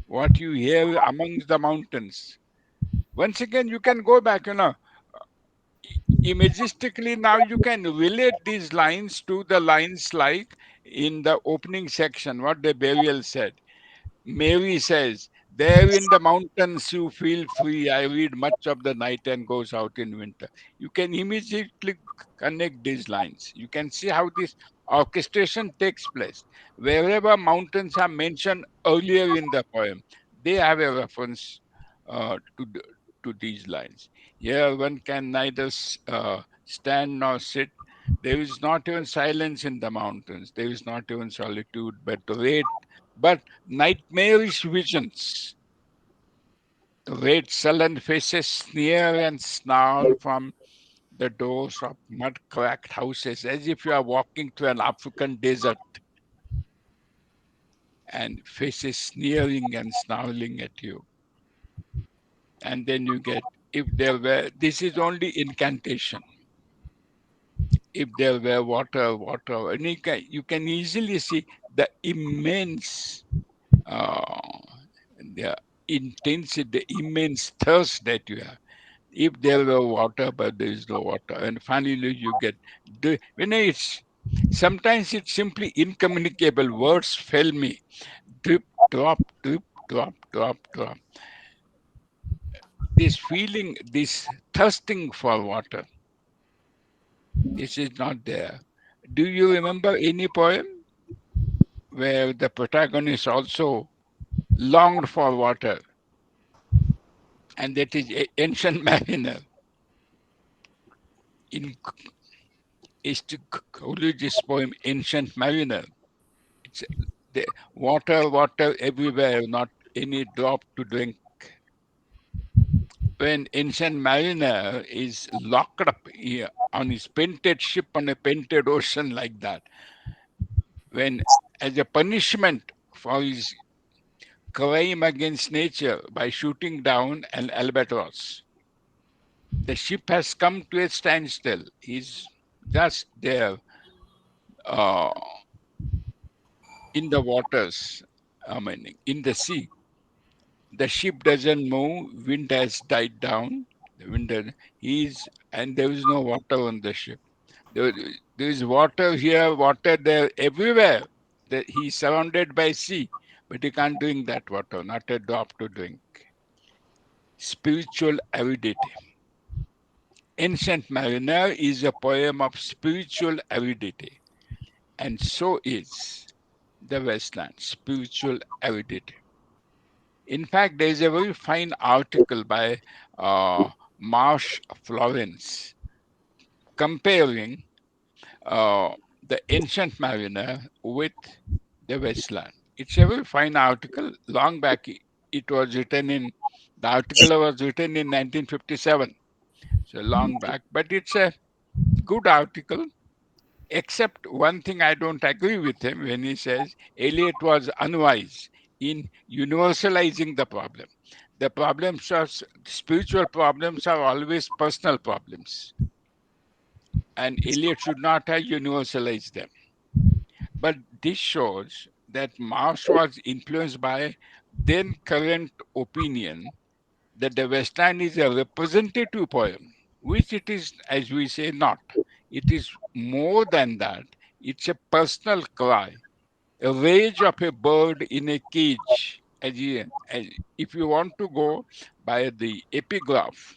What you hear amongst the mountains. Once again, you can go back, imagistically now you can relate these lines to the lines like in the opening section what the burial said. Mary says, there in the mountains you feel free. I read much of the night and goes out in winter. You can immediately connect these lines. You can see how this orchestration takes place. Wherever mountains are mentioned earlier in the poem, they have a reference to these lines. Here one can neither stand nor sit. There is not even silence in the mountains. There is not even solitude, but nightmarish visions. Red sullen faces sneer and snarl from the doors of mud cracked houses as if you are walking through an African desert, and faces sneering and snarling at you. And then you get, if there were, this is only incantation. If there were water, and you can easily see the immense uh, the intensity, the immense thirst that you have. If there were water, but there is no water, and finally you get when it's sometimes it's simply incommunicable. Words fail me. Drip, drop, drip, drop, drop, drop. This feeling, this thirsting for water, this is not there. Do you remember any poem where the protagonist also longed for water, and that is ancient mariner? In Coleridge's poem Ancient Mariner, it's the water everywhere, not any drop to drink. When Ancient Mariner is locked up here on his painted ship on a painted ocean like that, when as a punishment for his crime against nature by shooting down an albatross, the ship has come to a standstill. He's just there uh, in the waters, I mean, in the sea. The ship doesn't move, wind has died down. The wind, he's, and there is no water on the ship. There, there is water here, water there, everywhere. He's surrounded by sea, but he can't drink that water, not a drop to drink. Spiritual aridity. Ancient Mariner is a poem of spiritual aridity, and so is the Westland, spiritual aridity. In fact, there is a very fine article by Marsh Florence comparing. uh, The Ancient Mariner with the Wasteland. It's a very fine article. Long back, it was written in, the article was written in 1957. So long back, but it's a good article. Except one thing I don't agree with him when he says Eliot was unwise in universalizing the problem. The problems are spiritual problems are always personal problems, and Eliot should not have universalized them. But this shows that Marx was influenced by then current opinion that the Westland is a representative poem, which it is, as we say, not. It is more than that. It's a personal cry, a rage of a bird in a cage. If you want to go by the epigraph,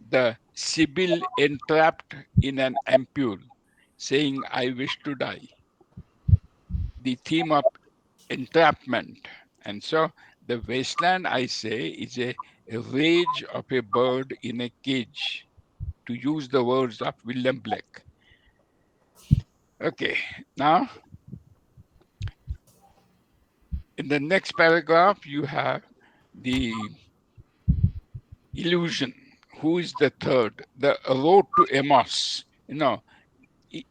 the Sibyl entrapped in an ampule, saying, I wish to die. The theme of entrapment. And so the wasteland, I say, is a rage of a bird in a cage, to use the words of William Blake. Okay, now in the next paragraph, you have the illusion. Who is the third? The road to Emmaus.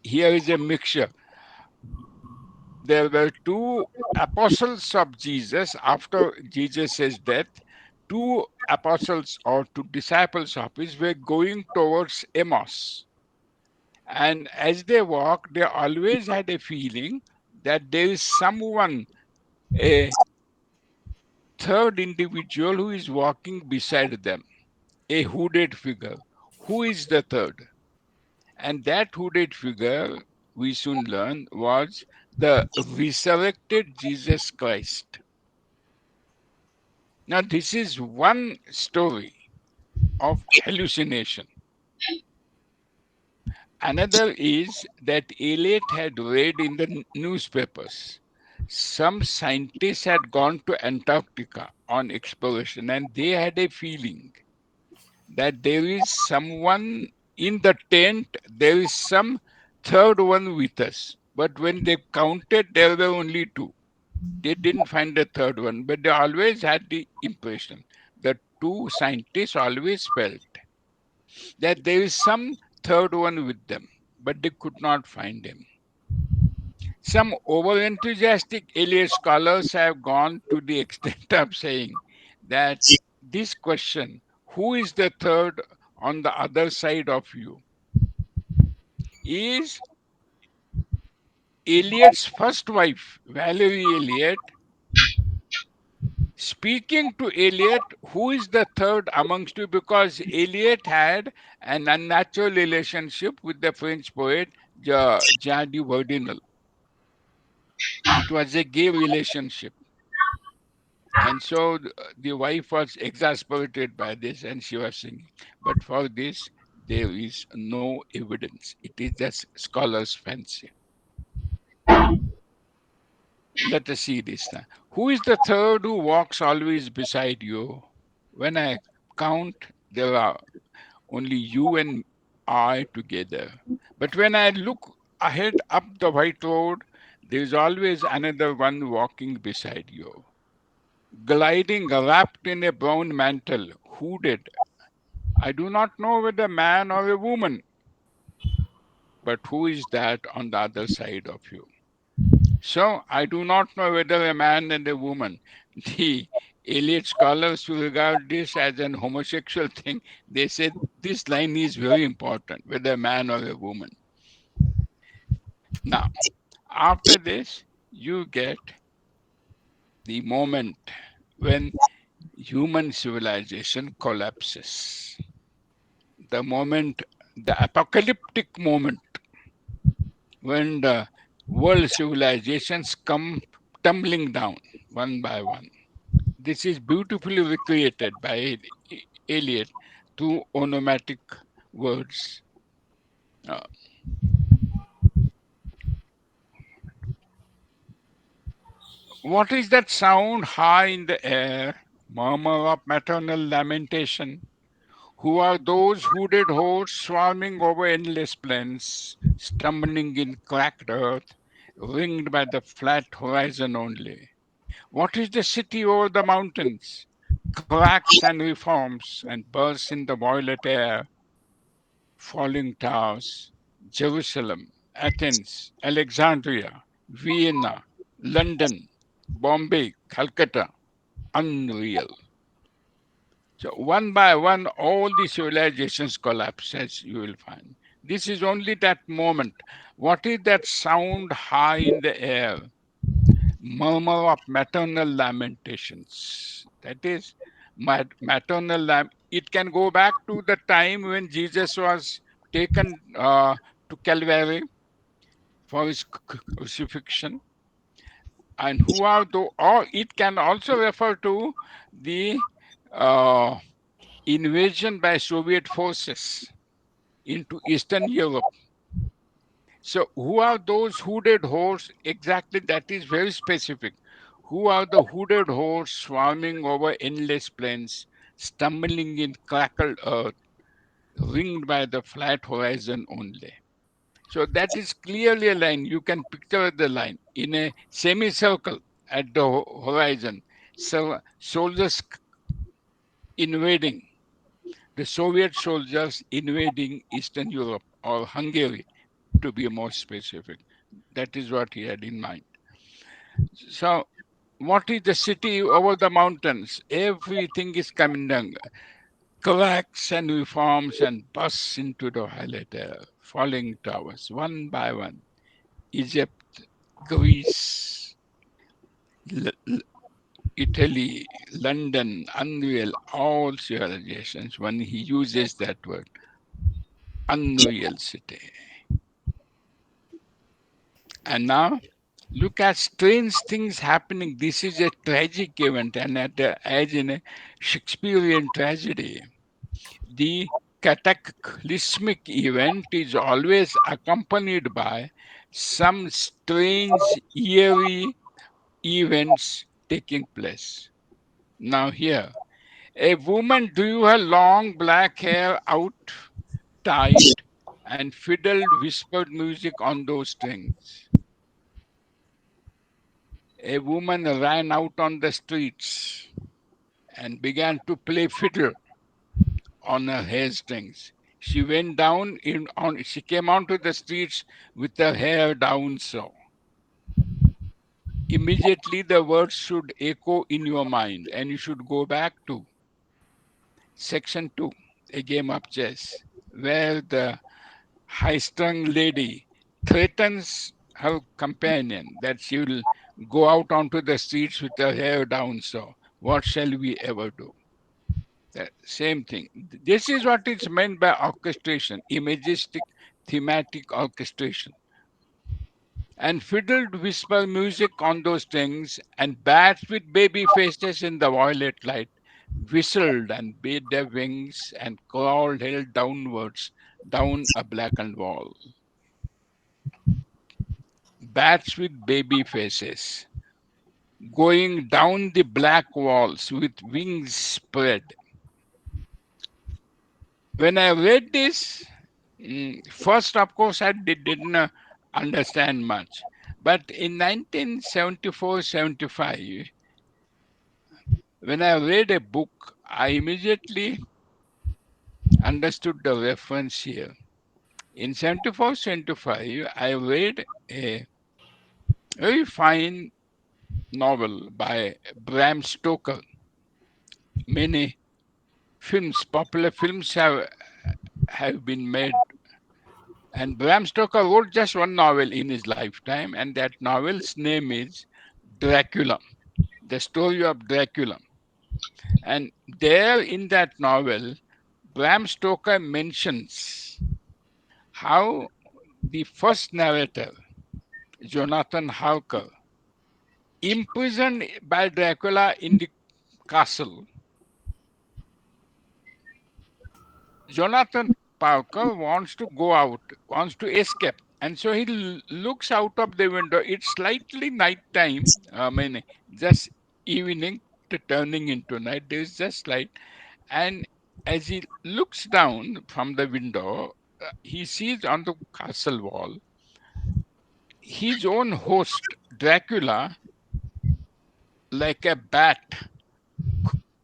Here is a mixture. There were two apostles of Jesus after Jesus' death. Two apostles or two disciples of his were going towards Emmaus. And as they walked, they always had a feeling that there is someone, a third individual who is walking beside them, a hooded figure. Who is the third? And that hooded figure, we soon learn, was the resurrected Jesus Christ. Now, this is one story of hallucination. Another is that Eliot had read in the newspapers. Some scientists had gone to Antarctica on exploration, and they had a feeling that there is someone in the tent, there is some third one with us. But when they counted, there were only two. They didn't find the third one, but they always had the impression. The two scientists always felt that there is some third one with them, but they could not find him. Some over enthusiastic Eliot scholars have gone to the extent of saying that this question, who is the third on the other side of you, is Eliot's first wife, Valerie Eliot, speaking to Eliot, who is the third amongst you, because Eliot had an unnatural relationship with the French poet Jean du Verdinel. It was a gay relationship. And so the wife was exasperated by this and she was singing. But for this, there is no evidence. It is just scholars' fancy. Let us see this now. Who is the third who walks always beside you? When I count, there are only you and I together. But when I look ahead up the white road, there is always another one walking beside you, gliding wrapped in a brown mantle, hooded. I do not know whether man or a woman, but who is that on the other side of you? So I do not know whether a man and a woman. The Eliot scholars who regard this as an homosexual thing, they say this line is very important, whether a man or a woman. Now, after this, you get the moment when human civilization collapses. The moment, the apocalyptic moment when the world civilizations come tumbling down one by one. This is beautifully recreated by Eliot through onomatic words. Uh, what is that sound high in the air? Murmur of maternal lamentation. Who are those hooded hordes swarming over endless plains, stumbling in cracked earth, ringed by the flat horizon only? What is the city over the mountains? Cracks and reforms and bursts in the violet air, falling towers, Jerusalem, Athens, Alexandria, Vienna, London, Bombay, Calcutta. Unreal. So one by one, all the civilizations collapse, as you will find. This is only that moment. What is that sound high in the air? Murmur of maternal lamentations. That is maternal It can go back to the time when Jesus was taken to Calvary for his crucifixion. And who are those? Or it can also refer to the uh, invasion by Soviet forces into Eastern Europe. So, who are those hooded hordes? Exactly, that is very specific. Who are the hooded hordes swarming over endless plains, stumbling in crackled earth, ringed by the flat horizon only? So, that is clearly a line. You can picture the line in a semicircle at the horizon. So, soldiers invading, the Soviet soldiers invading Eastern Europe or Hungary, to be more specific. That is what he had in mind. So, what is the city over the mountains? Everything is coming down. Cracks and reforms and bursts into the violet air, falling towers, one by one. Egypt, Greece, Italy, London, unreal, all civilizations, when he uses that word, unreal city. And now look at strange things happening. This is a tragic event, and as in a Shakespearean tragedy, the cataclysmic event is always accompanied by some strange, eerie events taking place. Now, here, a woman drew her long black hair out tight and fiddled whispered music on those strings. A woman ran out on the streets and began to play fiddle on her hair strings. She went down in on she came onto the streets with her hair down so. Immediately the words should echo in your mind and you should go back to section 2, a game of chess, where the high strung lady threatens her companion that she will go out onto the streets with her hair down so. What shall we ever do? Same thing. This is what is meant by orchestration, imagistic, thematic orchestration. And fiddled whisper music on those strings, and bats with baby faces in the violet light whistled and beat their wings and crawled held downwards down a blackened wall. Bats with baby faces going down the black walls with wings spread. When I read this, first, of course, I didn't understand much. But in 1974 75, when I read a book, I immediately understood the reference here. In 74 75, I read a very fine novel by Bram Stoker. Many popular films have been made. And Bram Stoker wrote just one novel in his lifetime, and that novel's name is Dracula, the story of Dracula. And there in that novel, Bram Stoker mentions how the first narrator, Jonathan Harker, imprisoned by Dracula in the castle, Jonathan Parker wants to go out, wants to escape. And so he looks out of the window. It's slightly nighttime. I mean, just evening to turning into night. There's just light. And As he looks down from the window, he sees on the castle wall his own host, Dracula, like a bat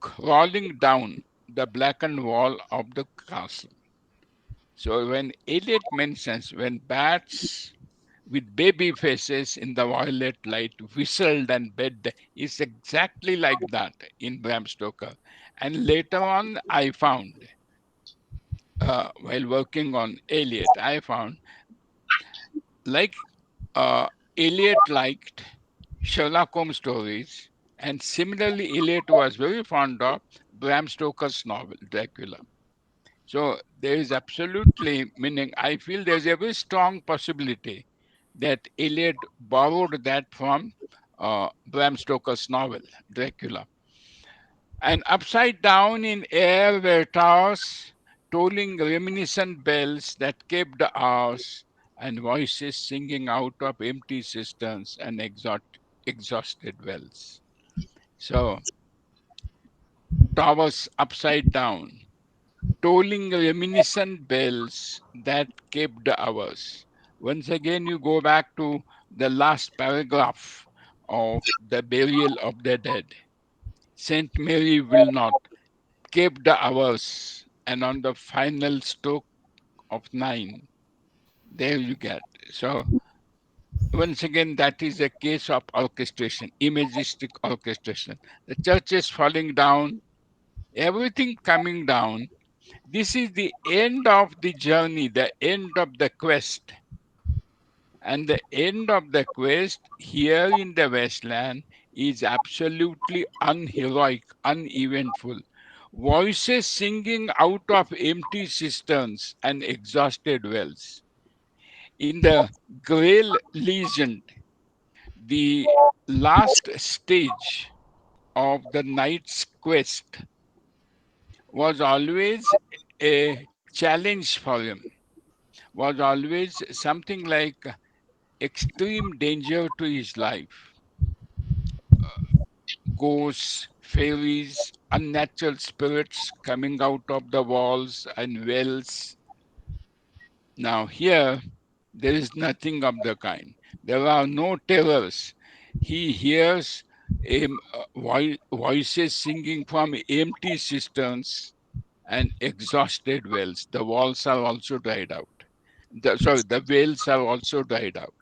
crawling down the blackened wall of the castle. So when Eliot mentions when bats with baby faces in the violet light whistled and begged, is exactly like that in Bram Stoker. And later on, I found, while working on Eliot, I found like Eliot liked Sherlock Holmes stories, and similarly, Eliot was very fond of Bram Stoker's novel, Dracula. So there is absolutely meaning. I feel there's a very strong possibility that Eliot borrowed that from Bram Stoker's novel, Dracula. And upside down in air were towers, tolling reminiscent bells that kept the hours, and voices singing out of empty cisterns and exhausted wells. So, towers upside down, tolling reminiscent bells that kept the hours. Once again, you go back to the last paragraph of the burial of the dead. Saint Mary will not keep the hours, and on the final stroke of 9, there you get. So once again, that is a case of orchestration, imagistic orchestration. The church is falling down, everything coming down. This is the end of the journey, the end of the quest. And the end of the quest here in the Westland is absolutely unheroic, uneventful. Voices singing out of empty cisterns and exhausted wells. In the Grail Legend, the last stage of the knight's quest was always a challenge for him, was always something like extreme danger to his life. Ghosts, fairies, unnatural spirits coming out of the walls and wells. Now, here, there is nothing of the kind. There are no terrors. He hears voices singing from empty cisterns and exhausted wells. The walls are also dried out. The wells have also dried out.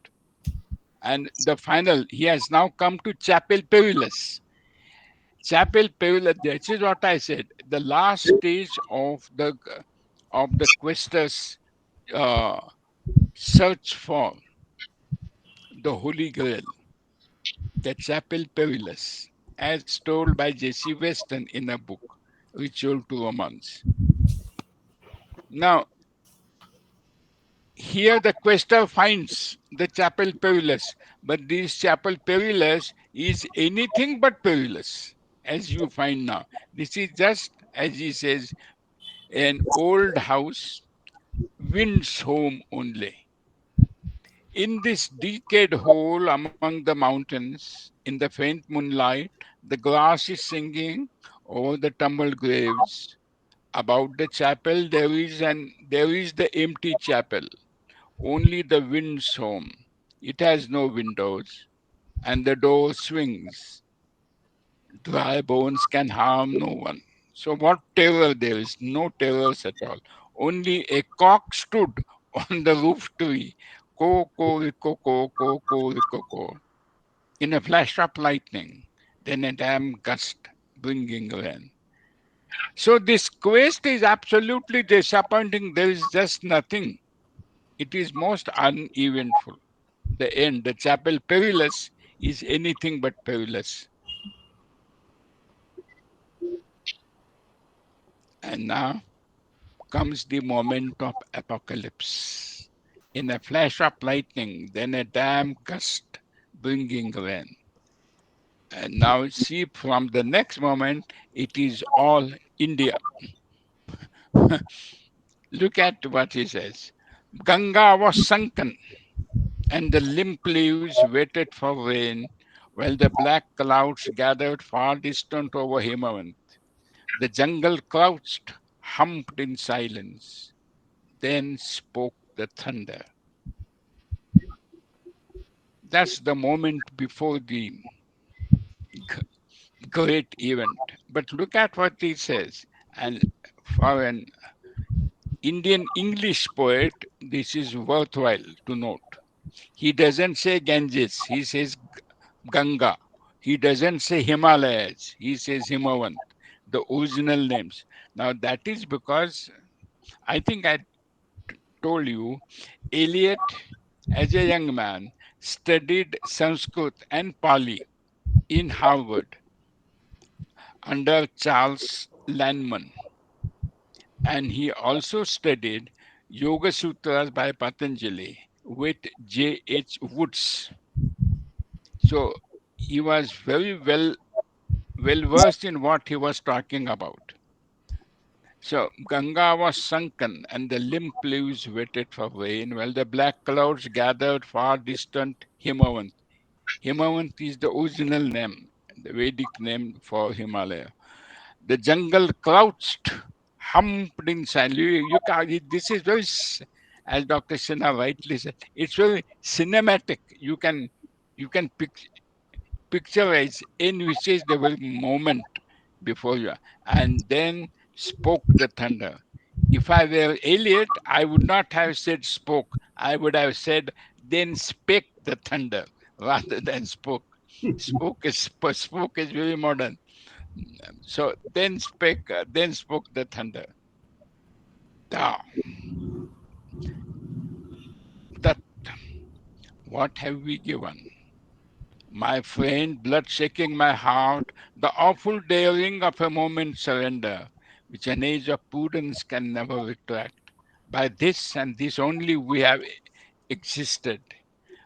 And the final, he has now come to Chapel Perilous. Chapel Perilous, this is what I said. The last stage of the questers' uh, search for the Holy Grail, the Chapel Perilous, as told by J.C. Weston in a book, Ritual to Romance. Now, here the quester finds the Chapel Perilous, but this Chapel Perilous is anything but perilous, as you find now. This is just, as he says, an old house, wind's home only. In this decayed hole among the mountains, in the faint moonlight, the grass is singing over the tumbled graves. About the chapel there is the empty chapel, only the wind's home. It has no windows, and the door swings. Dry bones can harm no one. So what terror there is? No terrors at all. Only a cock stood on the roof tree. Co co rico co rico co. In a flash of lightning, then a damn gust bringing rain. So this quest is absolutely disappointing. There is just nothing. It is most uneventful. The end, the chapel perilous, is anything but perilous. And now comes the moment of apocalypse. In a flash of lightning, then a damn gust bringing rain. And now see from the next moment, it is all India. Look at what he says. Ganga was sunken, and the limp leaves waited for rain, while the black clouds gathered far distant over Himavant. The jungle crouched, humped in silence. Then spoke the thunder. That's the moment before the g- great event. But look at what he says. And for an Indian English poet, this is worthwhile to note. He doesn't say Ganges, he says Ganga. He doesn't say Himalayas, he says Himavant, the original names. Now, that is because I think I told you, Eliot, as a young man, studied Sanskrit and Pali in Harvard under Charles Lanman, and he also studied Yoga Sutras by Patanjali with J.H. Woods. So he was very well versed in what he was talking about. So Ganga was sunken, and the limp leaves waited for rain, while the black clouds gathered far distant Himavant. Himavant is the original name, the Vedic name for Himalaya. The jungle crouched, humped in silence. This is very, as Dr. Sinha rightly said, it's very cinematic. You can picturize in which is the very moment before you, and then spoke the thunder. If I were Eliot, I would not have said spoke. I would have said then spake the thunder rather than spoke. Spoke is very modern. So then spoke the thunder. Thou, that what have we given? My friend, blood shaking my heart, the awful daring of a moment's surrender, which an age of prudence can never retract. By this and this only we have existed,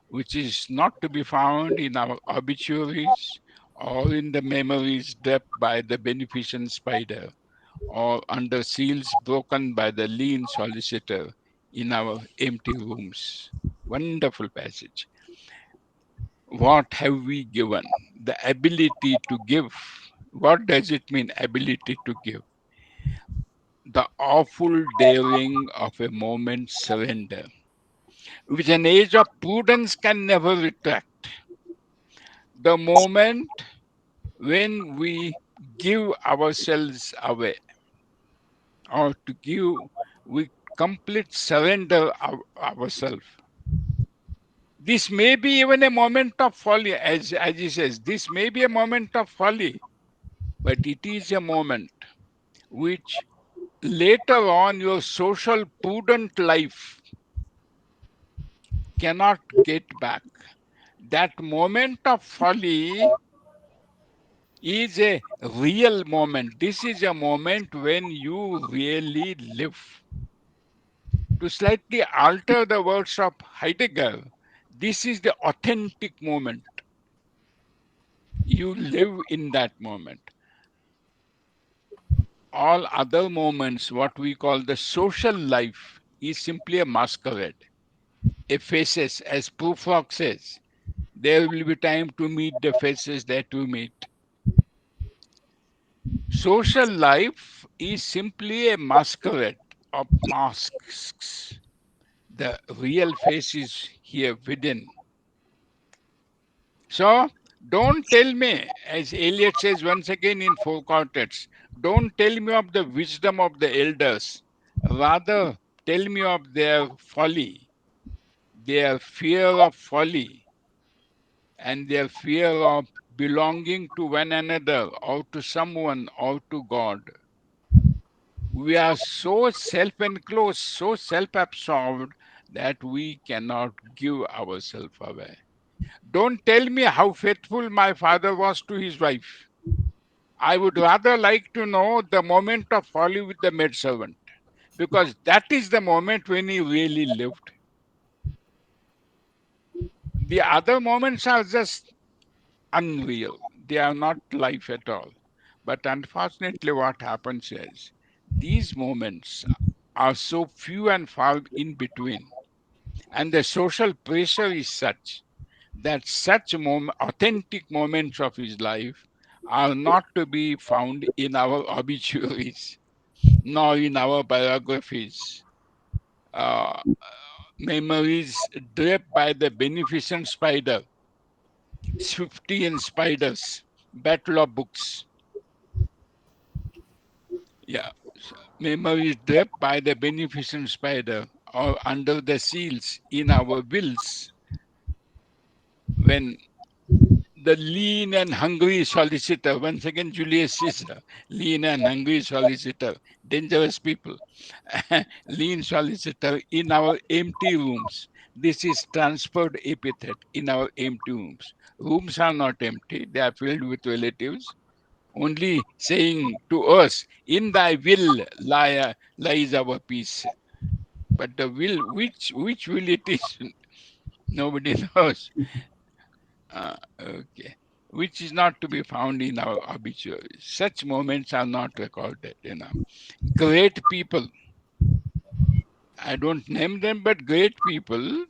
which is not to be found in our obituaries or in the memories dropped by the beneficent spider or under seals broken by the lean solicitor in our empty rooms. Wonderful passage. What have we given? The ability to give. What does it mean, ability to give? The awful daring of a moment's surrender, which an age of prudence can never retract. The moment when we give ourselves away, or to give, we complete surrender ourselves. This may be even a moment of folly, as he says, this may be a moment of folly, but it is a moment which later on your social prudent life cannot get back. That moment of folly is a real moment. This is a moment when you really live. To slightly alter the words of Heidegger, this is the authentic moment. You live in that moment. All other moments, what we call the social life, is simply a masquerade, a faces, as Prufrock says. There will be time to meet the faces that we meet. Social life is simply a masquerade of masks. The real face is here within. So don't tell me, as Eliot says once again in Four Quartets, don't tell me of the wisdom of the elders. Rather, tell me of their folly, their fear of folly, and their fear of belonging to one another or to someone or to God. We are so self enclosed, so self absorbed that we cannot give ourselves away. Don't tell me how faithful my father was to his wife. I would rather like to know the moment of folly with the maidservant, because that is the moment when he really lived. The other moments are just unreal, they are not life at all. But unfortunately, what happens is these moments are so few and far in between, and the social pressure is such that such authentic moments of his life are not to be found in our obituaries. nor in our biographies. Uh, Memories draped by the beneficent spider, Swiftian spiders, battle of books. Yeah, memories draped by the beneficent spider or under the seals in our wills when the lean and hungry solicitor, once again Julius Caesar, lean and hungry solicitor, dangerous people, lean solicitor in our empty rooms. This is transferred epithet in our empty rooms. Rooms are not empty, they are filled with relatives, only saying to us, in thy will lies our peace. But the will, which will it is, nobody knows. Okay. Which is not to be found in our obituaries. Such moments are not recorded. Great people, I don't name them, but great people,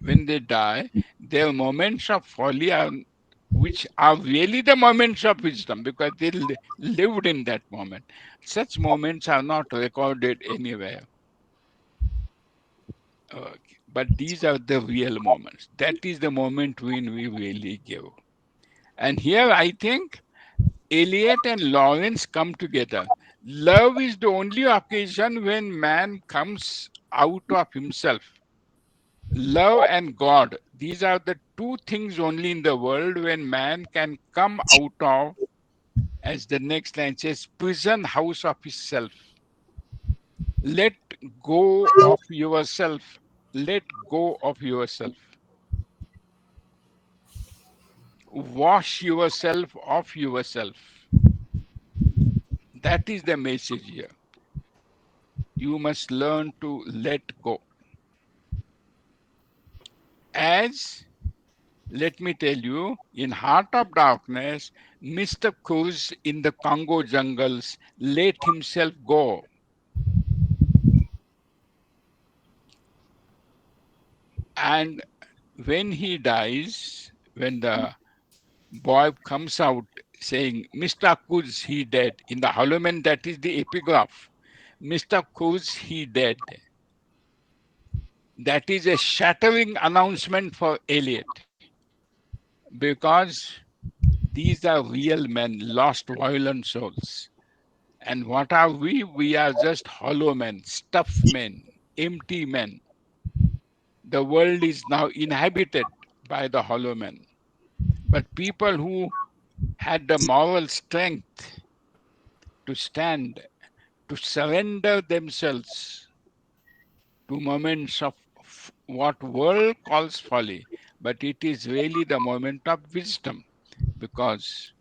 when they die, their moments of folly are, which are really the moments of wisdom because they lived in that moment. Such moments are not recorded anywhere. Okay. But these are the real moments. That is the moment when we really give. And here I think Eliot and Lawrence come together. Love is the only occasion when man comes out of himself. Love and God, these are the two things only in the world when man can come out of, as the next line says, prison house of his self. Let go of yourself. Let go of yourself. Wash yourself of yourself. That is the message here. You must learn to let go. As, let me tell you, in Heart of Darkness, Mr. Cruz in the Congo jungles let himself go. And when he dies, when the boy comes out saying, Mr. Cruz, he dead, in the Hollow Man, that is the epigraph. Mr. Cruz, he dead. That is a shattering announcement for Eliot because these are real men, lost violent souls. And what are we? We are just hollow men, stuffed men, empty men. The world is now inhabited by the hollow men. But people who had the moral strength to stand, to surrender themselves to moments of what world calls folly, but it is really the moment of wisdom because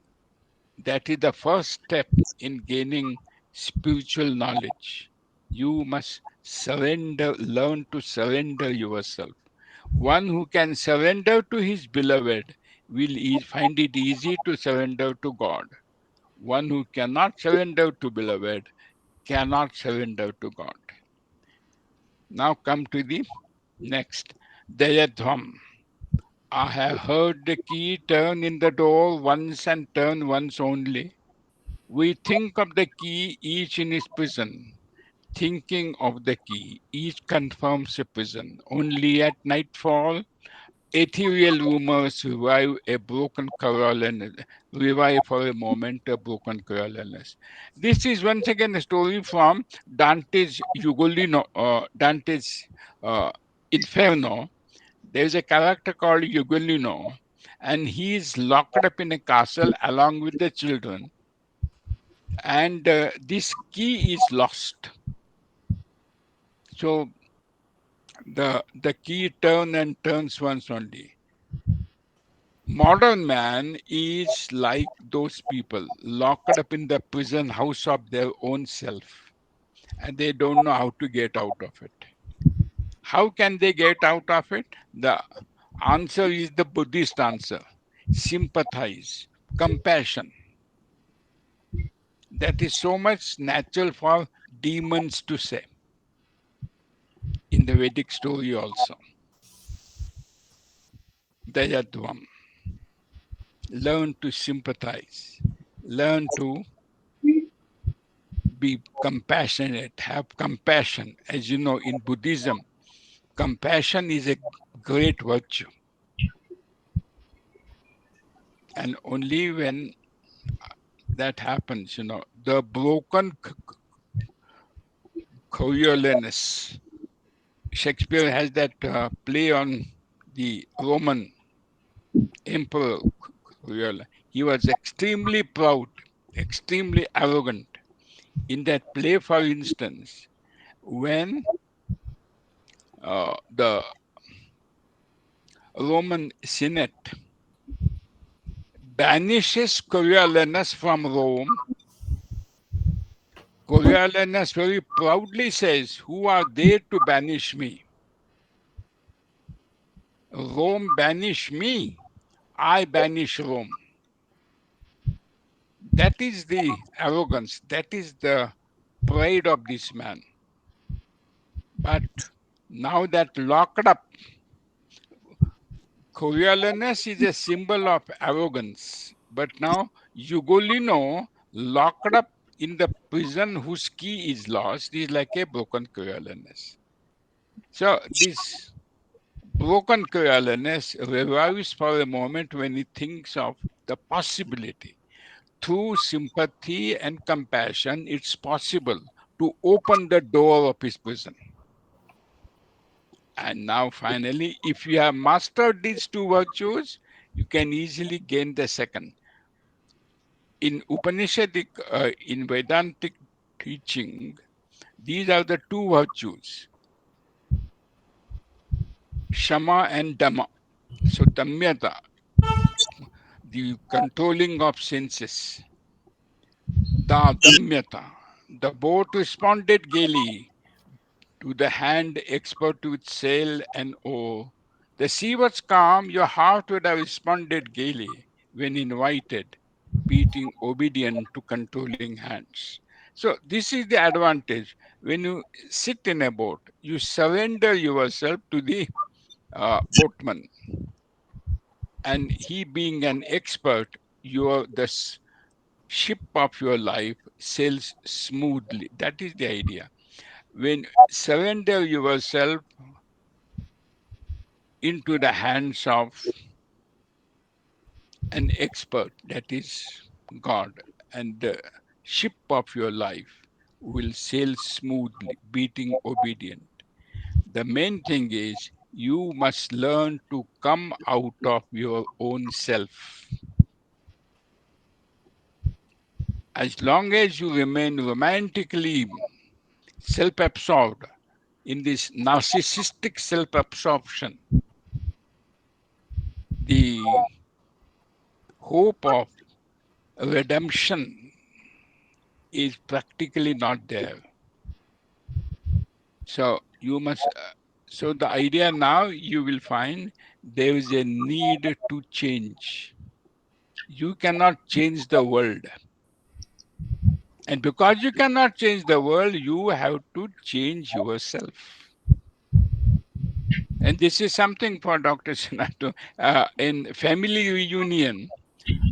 that is the first step in gaining spiritual knowledge. You must surrender, learn to surrender yourself. One who can surrender to his beloved will find it easy to surrender to God. One who cannot surrender to beloved cannot surrender to God. Now come to the next. Dayadhvam. I have heard the key turn in the door once and turn once only. We think of the key, each in his prison. Thinking of the key, each confirms a prison. Only at nightfall, ethereal rumors revive for a moment a broken coriolanus. This is once again a story from Dante's Ugolino, Dante's uh, Inferno. There is a character called Ugolino, and he is locked up in a castle along with the children and this key is lost. So the key turns once only. Modern man is like those people locked up in the prison house of their own self, and they don't know how to get out of it. How can they get out of it? The answer is the Buddhist answer: sympathize, compassion. That is so much natural for demons to say in the Vedic story also. Dayadvam. Learn to sympathize. Learn to be compassionate, have compassion. As you know, in Buddhism, compassion is a great virtue. And only when that happens, the broken Coriolanus. Shakespeare has that play on the Roman emperor Coriolanus. He was extremely proud, extremely arrogant. In that play, for instance, when the Roman Senate banishes Coriolanus from Rome, Coriolanus very proudly says, "Who are they to banish me? Rome banish me, I banish Rome." That is the arrogance, that is the pride of this man. But now that locked up, Coriolanus is a symbol of arrogance. But now Ugolino, locked up in the prison whose key is lost, is like a broken Coriolanus. So this broken Coriolanus revives for a moment when he thinks of the possibility. Through sympathy and compassion, it's possible to open the door of his prison. And now, finally, if you have mastered these two virtues, you can easily gain the second. In Upanishadic, in Vedantic teaching, these are the two virtues, Shama and Dhamma. So, Damyata, the controlling of senses, Damyata, the boat responded gaily to the hand expert with sail and oar. The sea was calm, your heart would have responded gaily when invited, beating obedient to controlling hands. So, this is the advantage. When you sit in a boat, you surrender yourself to the boatman, and he being an expert, the ship of your life sails smoothly. That is the idea. When surrender yourself into the hands of an expert, that is God, and the ship of your life will sail smoothly, beating obedient. The main thing is you must learn to come out of your own self. As long as you remain romantically self absorbed in this narcissistic self absorption, the hope of redemption is practically not there. So you must. So the idea now you will find there is a need to change. You cannot change the world, and because you cannot change the world, you have to change yourself. And this is something for Dr. Sinato. In family reunion,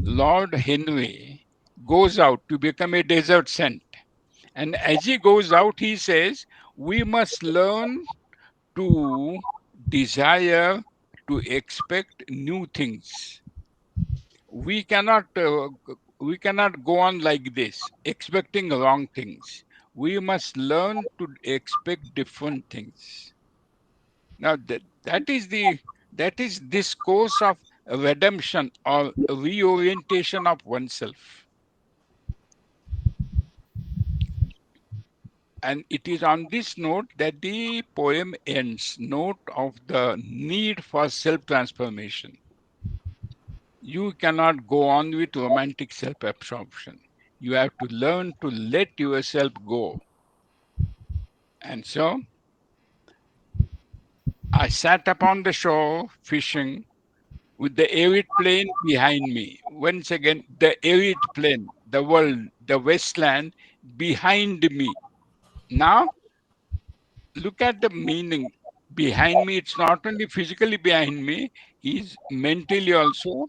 Lord Henry goes out to become a desert saint. And as he goes out, he says, we must learn to desire, to expect new things. We cannot go on like this, expecting wrong things. We must learn to expect different things. Now that is this course of redemption or reorientation of oneself. And it is on this note that the poem ends, note of the need for self-transformation. You cannot go on with romantic self-absorption. You have to learn to let yourself go. And so I sat upon the shore fishing with the arid plain behind me. Once again, the arid plain, the world, the wasteland behind me. Now, look at the meaning. Behind me, it's not only physically behind me, is mentally also,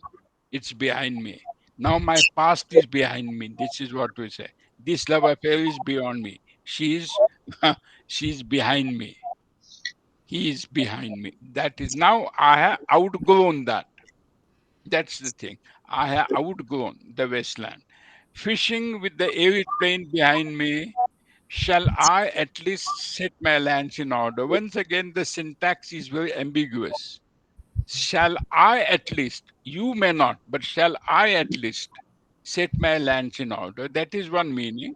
it's behind me. Now my past is behind me. This is what we say. This love affair is beyond me. She's she's behind me. He is behind me. That is now I have outgrown that. That's the thing. I have outgrown the wasteland. Fishing with the aeroplane behind me, shall I at least set my lands in order? Once again, the syntax is very ambiguous. Shall I at least, you may not, but shall I at least set my lands in order? That is one meaning.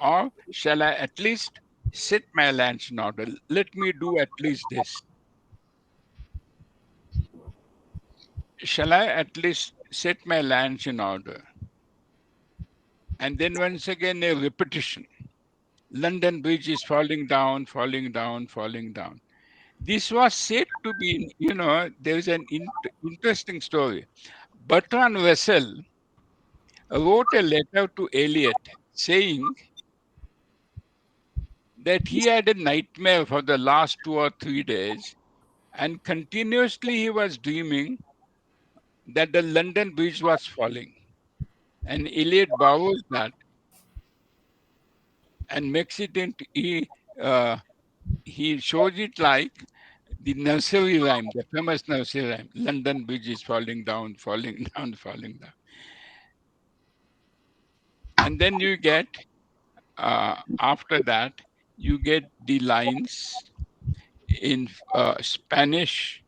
Or shall I at least set my lands in order? Let me do at least this. Shall I at least set my lands in order? And then once again, a repetition. London Bridge is falling down, falling down, falling down. This was said to be, there is an interesting story. Bertrand Russell wrote a letter to Eliot saying that he had a nightmare for the last 2 or 3 days, and continuously he was dreaming that the London Bridge was falling. And Eliot borrows that and makes it into he shows it like the nursery rhyme, the famous nursery rhyme, London Bridge is falling down, falling down, falling down. And then you get, after that, you get the lines in Spanish,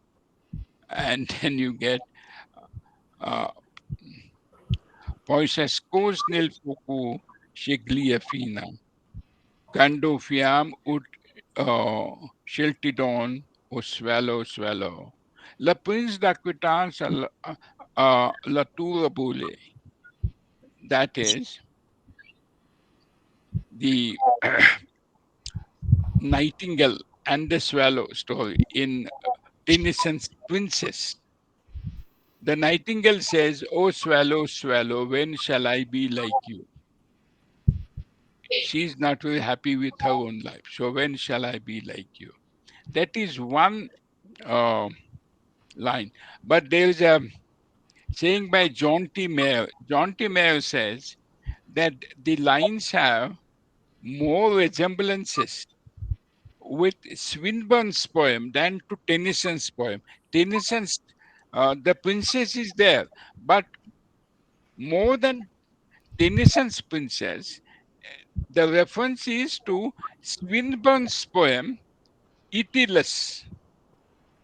and then you get uh, Poisescos nel fuoco sceglia fina, quando fiam ut sceltidon o swallow swallow. La prince d'Aquitance la tour boule. That is the nightingale and the swallow story in Tennyson's Princess. The nightingale says, "Oh, swallow, swallow, when shall I be like you?" She's not very happy with her own life. So, when shall I be like you? That is one uh, line. But there is a saying by John T. Mayer. John T. Mayer says that the lines have more resemblances with Swinburne's poem than to Tennyson's poem. Tennyson's The Princess is there, but more than Tennyson's Princess, the reference is to Swinburne's poem Itylus,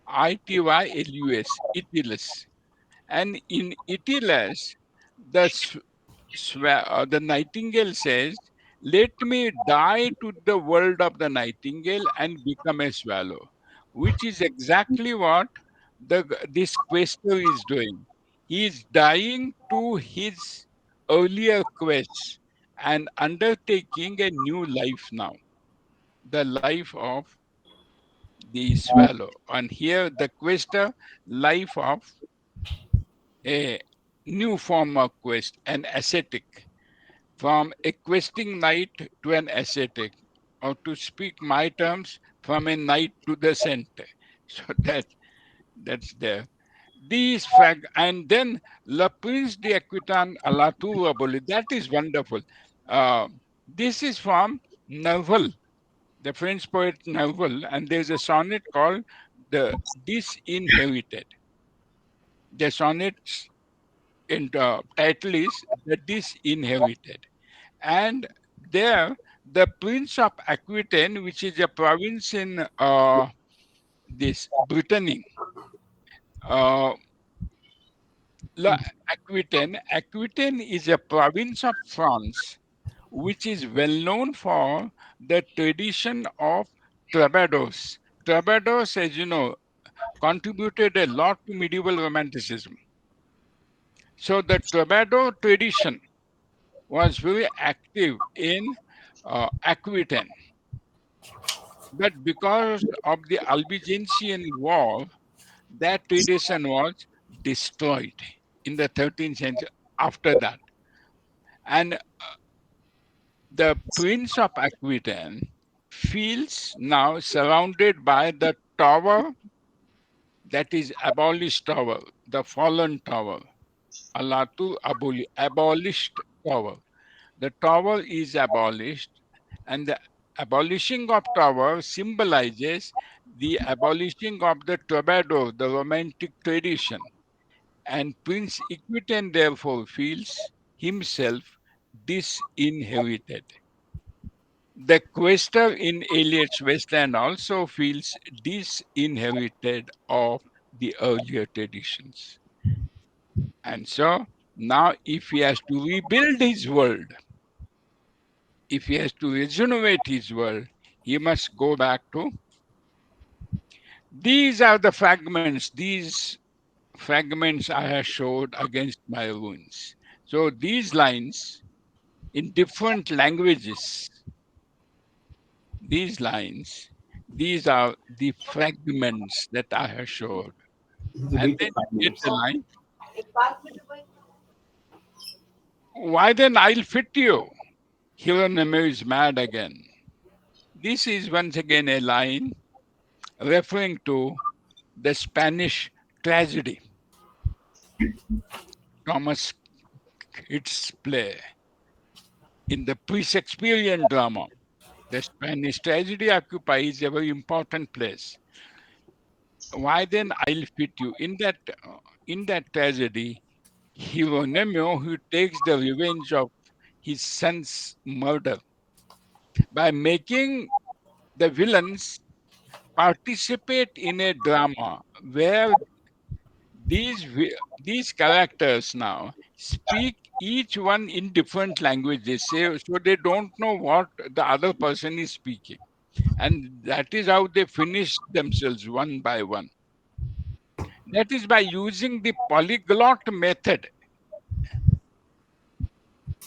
Itylus, Itylus. And in Itylus, the nightingale says, "Let me die to the world of the nightingale and become a swallow," which is exactly what this quester is doing. He is dying to his earlier quests and undertaking a new life now, the life of the swallow. And here, the quester, life of a new form of quest, an ascetic, from a questing knight to an ascetic, or to speak my terms, from a knight to the center. So that's there. And then La Prince d'Aquitain à la Tour Aboli. That is wonderful. Uh, this is from Nerval, the French poet Nerval, and there's a sonnet called The Disinherited. The sonnet's title is The Disinherited. And there, the Prince of Aquitaine, which is a province in this Brittany, uh, Aquitaine is a province of France, which is well known for the tradition of troubadours. Troubadours, as you know, contributed a lot to medieval romanticism. So the troubadour tradition was very active in Aquitaine. But because of the Albigensian War, that tradition was destroyed in the 13th century after that. And the Prince of Aquitaine feels now surrounded by the tower that is abolished tower, the fallen tower, Alatu Aboli, abolished tower. the tower is abolished, and the abolishing of tower symbolizes the abolishing of the troubadour, the romantic tradition, and Prince Equitan therefore feels himself disinherited. The quester in Eliot's Wasteland also feels disinherited of the earlier traditions. And so now, if he has to rebuild his world, if he has to regenerate his world, he must go back to these are the fragments, these fragments I have showed against my ruins. So these lines in different languages, these lines, these are the fragments that I have showed. This is And way to then five you get minutes. the line, why then I'll fit you. Hieronymo is mad again. This is once again a line referring to the Spanish tragedy, Thomas Kit's play in the pre-Shakespearean drama. The Spanish tragedy occupies a very important place. Why then I'll fit you in that tragedy? Hieronymo, who takes the revenge of his son's murder by making the villains participate in a drama where these characters now speak each one in different languages, so they don't know what the other person is speaking, and that is how they finish themselves one by one. That is by using the polyglot method.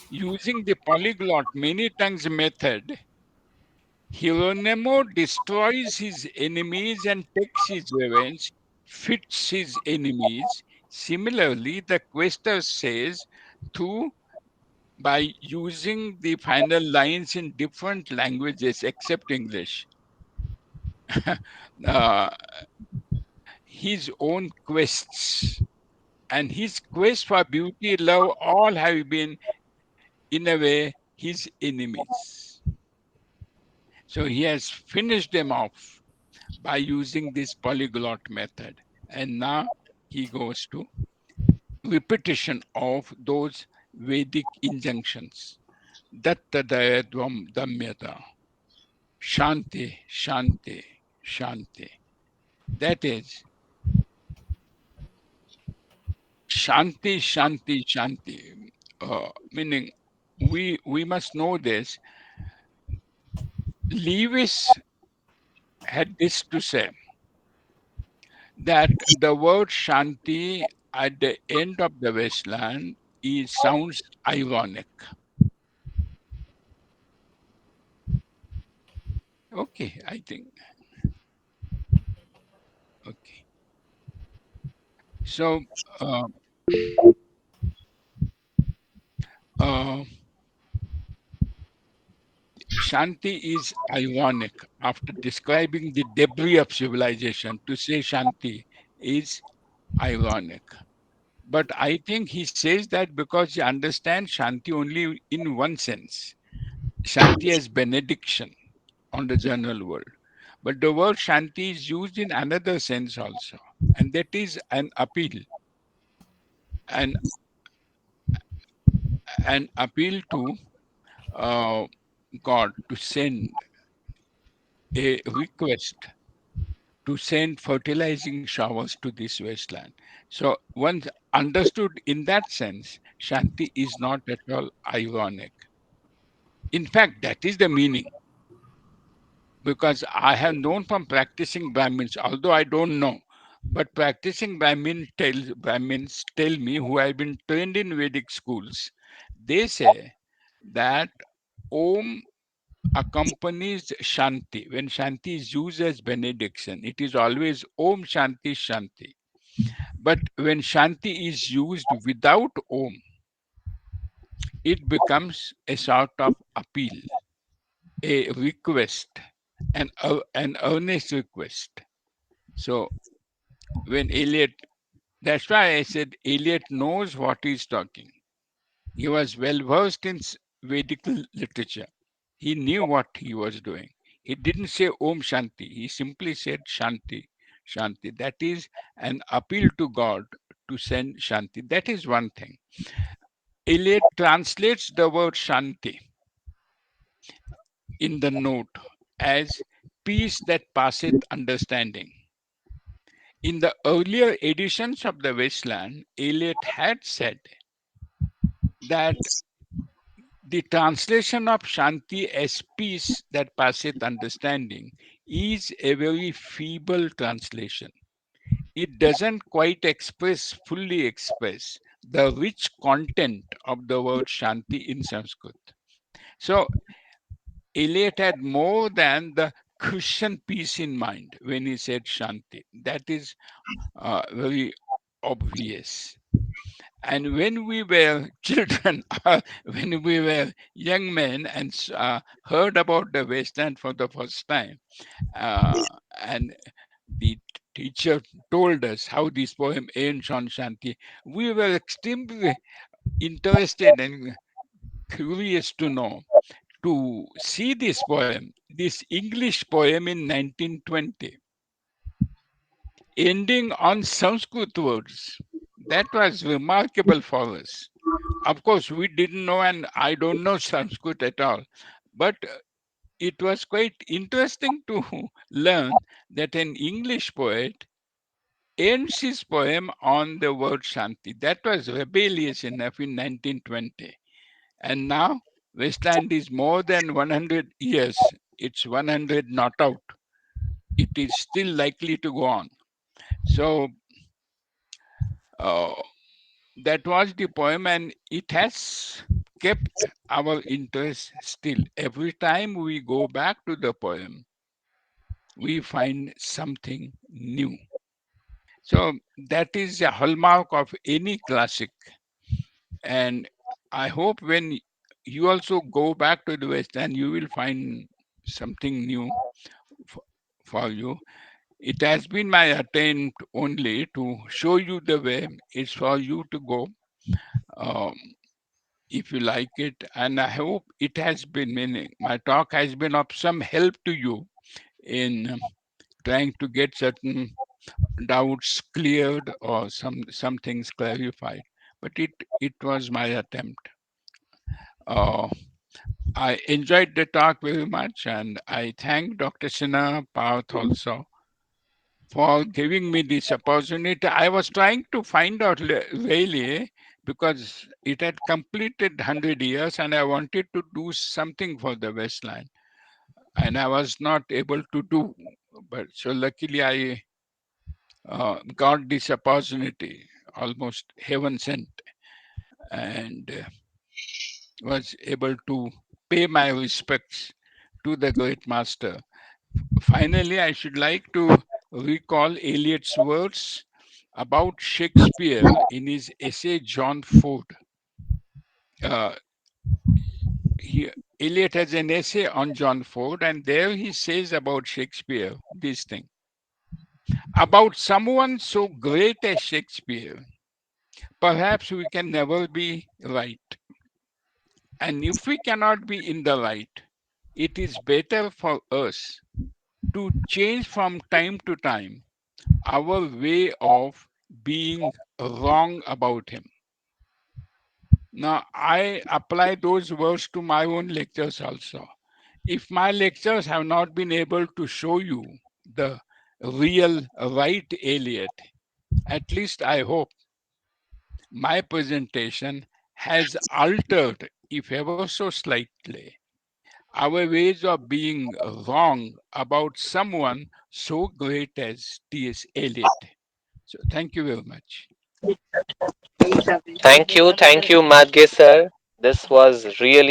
Using the polyglot many tongues method, Hieronymo destroys his enemies and takes his revenge, fits his enemies. Similarly, the quester says, through by using the final lines in different languages except English, uh, his own quests and his quest for beauty, love, all have been, in a way, his enemies. So he has finished them off by using this polyglot method. And now he goes to repetition of those Vedic injunctions. Datta dayadvam damyata. Shanti, Shanti, Shanti. That is Shanti, Shanti, Shanti. Meaning, we must know this. Lewis had this to say that the word Shanti at the end of the wasteland is sounds ironic. Okay, I think. Okay. So, uh, uh, Shanti is ironic. After describing the debris of civilization, to say Shanti is ironic. But I think he says that because he understands Shanti only in one sense, Shanti as benediction on the general world. But the word Shanti is used in another sense also, and that is an appeal, an, an appeal to uh, God to send a request to send fertilizing showers to this wasteland. So, once understood in that sense, Shanti is not at all ironic. In fact, that is the meaning. Because I have known from practicing Brahmins, although I don't know, but practicing Brahmins tell me who have been trained in Vedic schools, they say that Om accompanies Shanti. When Shanti is used as benediction, it is always Om Shanti Shanti. But when Shanti is used without Om, it becomes a sort of appeal, a request, an earnest request. So when Eliot, that's why I said Eliot knows what he's talking. He was well versed in Vedic literature. He knew what he was doing. He didn't say Om Shanti, he simply said Shanti, Shanti. That is an appeal to God to send Shanti. That is one thing. Eliot translates the word Shanti in the note as peace that passeth understanding. In the earlier editions of the Wasteland, Eliot had said that the translation of Shanti as peace that passeth understanding is a very feeble translation. It doesn't quite fully express the rich content of the word Shanti in Sanskrit. So Eliot had more than the Christian peace in mind when he said Shanti. That is very obvious. And when we were children, when we were young men and heard about the Westland for the first time, and the teacher told us how this poem ends on Shanti, we were extremely interested and curious to know, to see this poem, this English poem in 1920, ending on Sanskrit words. That was remarkable for us. Of course, we didn't know, and I don't know Sanskrit at all. But it was quite interesting to learn that an English poet ends his poem on the word Shanti. That was rebellious enough in 1920. And now, Westland is more than 100 years. It's 100 not out. It is still likely to go on. So, uh, that was the poem, and it has kept our interest still. Every time we go back to the poem, we find something new. So that is a hallmark of any classic. And I hope when you also go back to the West and you will find something new for, for you. It has been my attempt only to show you the way. It's for you to go. Um, if you like it. And I hope it has been meaning. My talk has been of some help to you in trying to get certain doubts cleared or some things clarified. But it was my attempt. Uh, I enjoyed the talk very much, and I thank Dr. Sinha Parth also for giving me this opportunity. I was trying to find out really because it had completed 100 years and I wanted to do something for the Westland and I was not able to do. But so luckily I got this opportunity, almost heaven sent, and was able to pay my respects to the great master. Finally, I should like to recall Eliot's words about Shakespeare in his essay John Ford. Uh, Eliot has an essay on John Ford, and there he says about Shakespeare this thing about someone so great as Shakespeare. Perhaps we can never be right. And if we cannot be in the right, it is better for us to change from time to time our way of being wrong about him. Now, I apply those words to my own lectures also. If my lectures have not been able to show you the real right Eliot, at least I hope my presentation has altered, if ever so slightly, our ways of being wrong about someone so great as T.S. Eliot. So, thank you very much. Thank you, Madge sir. This was really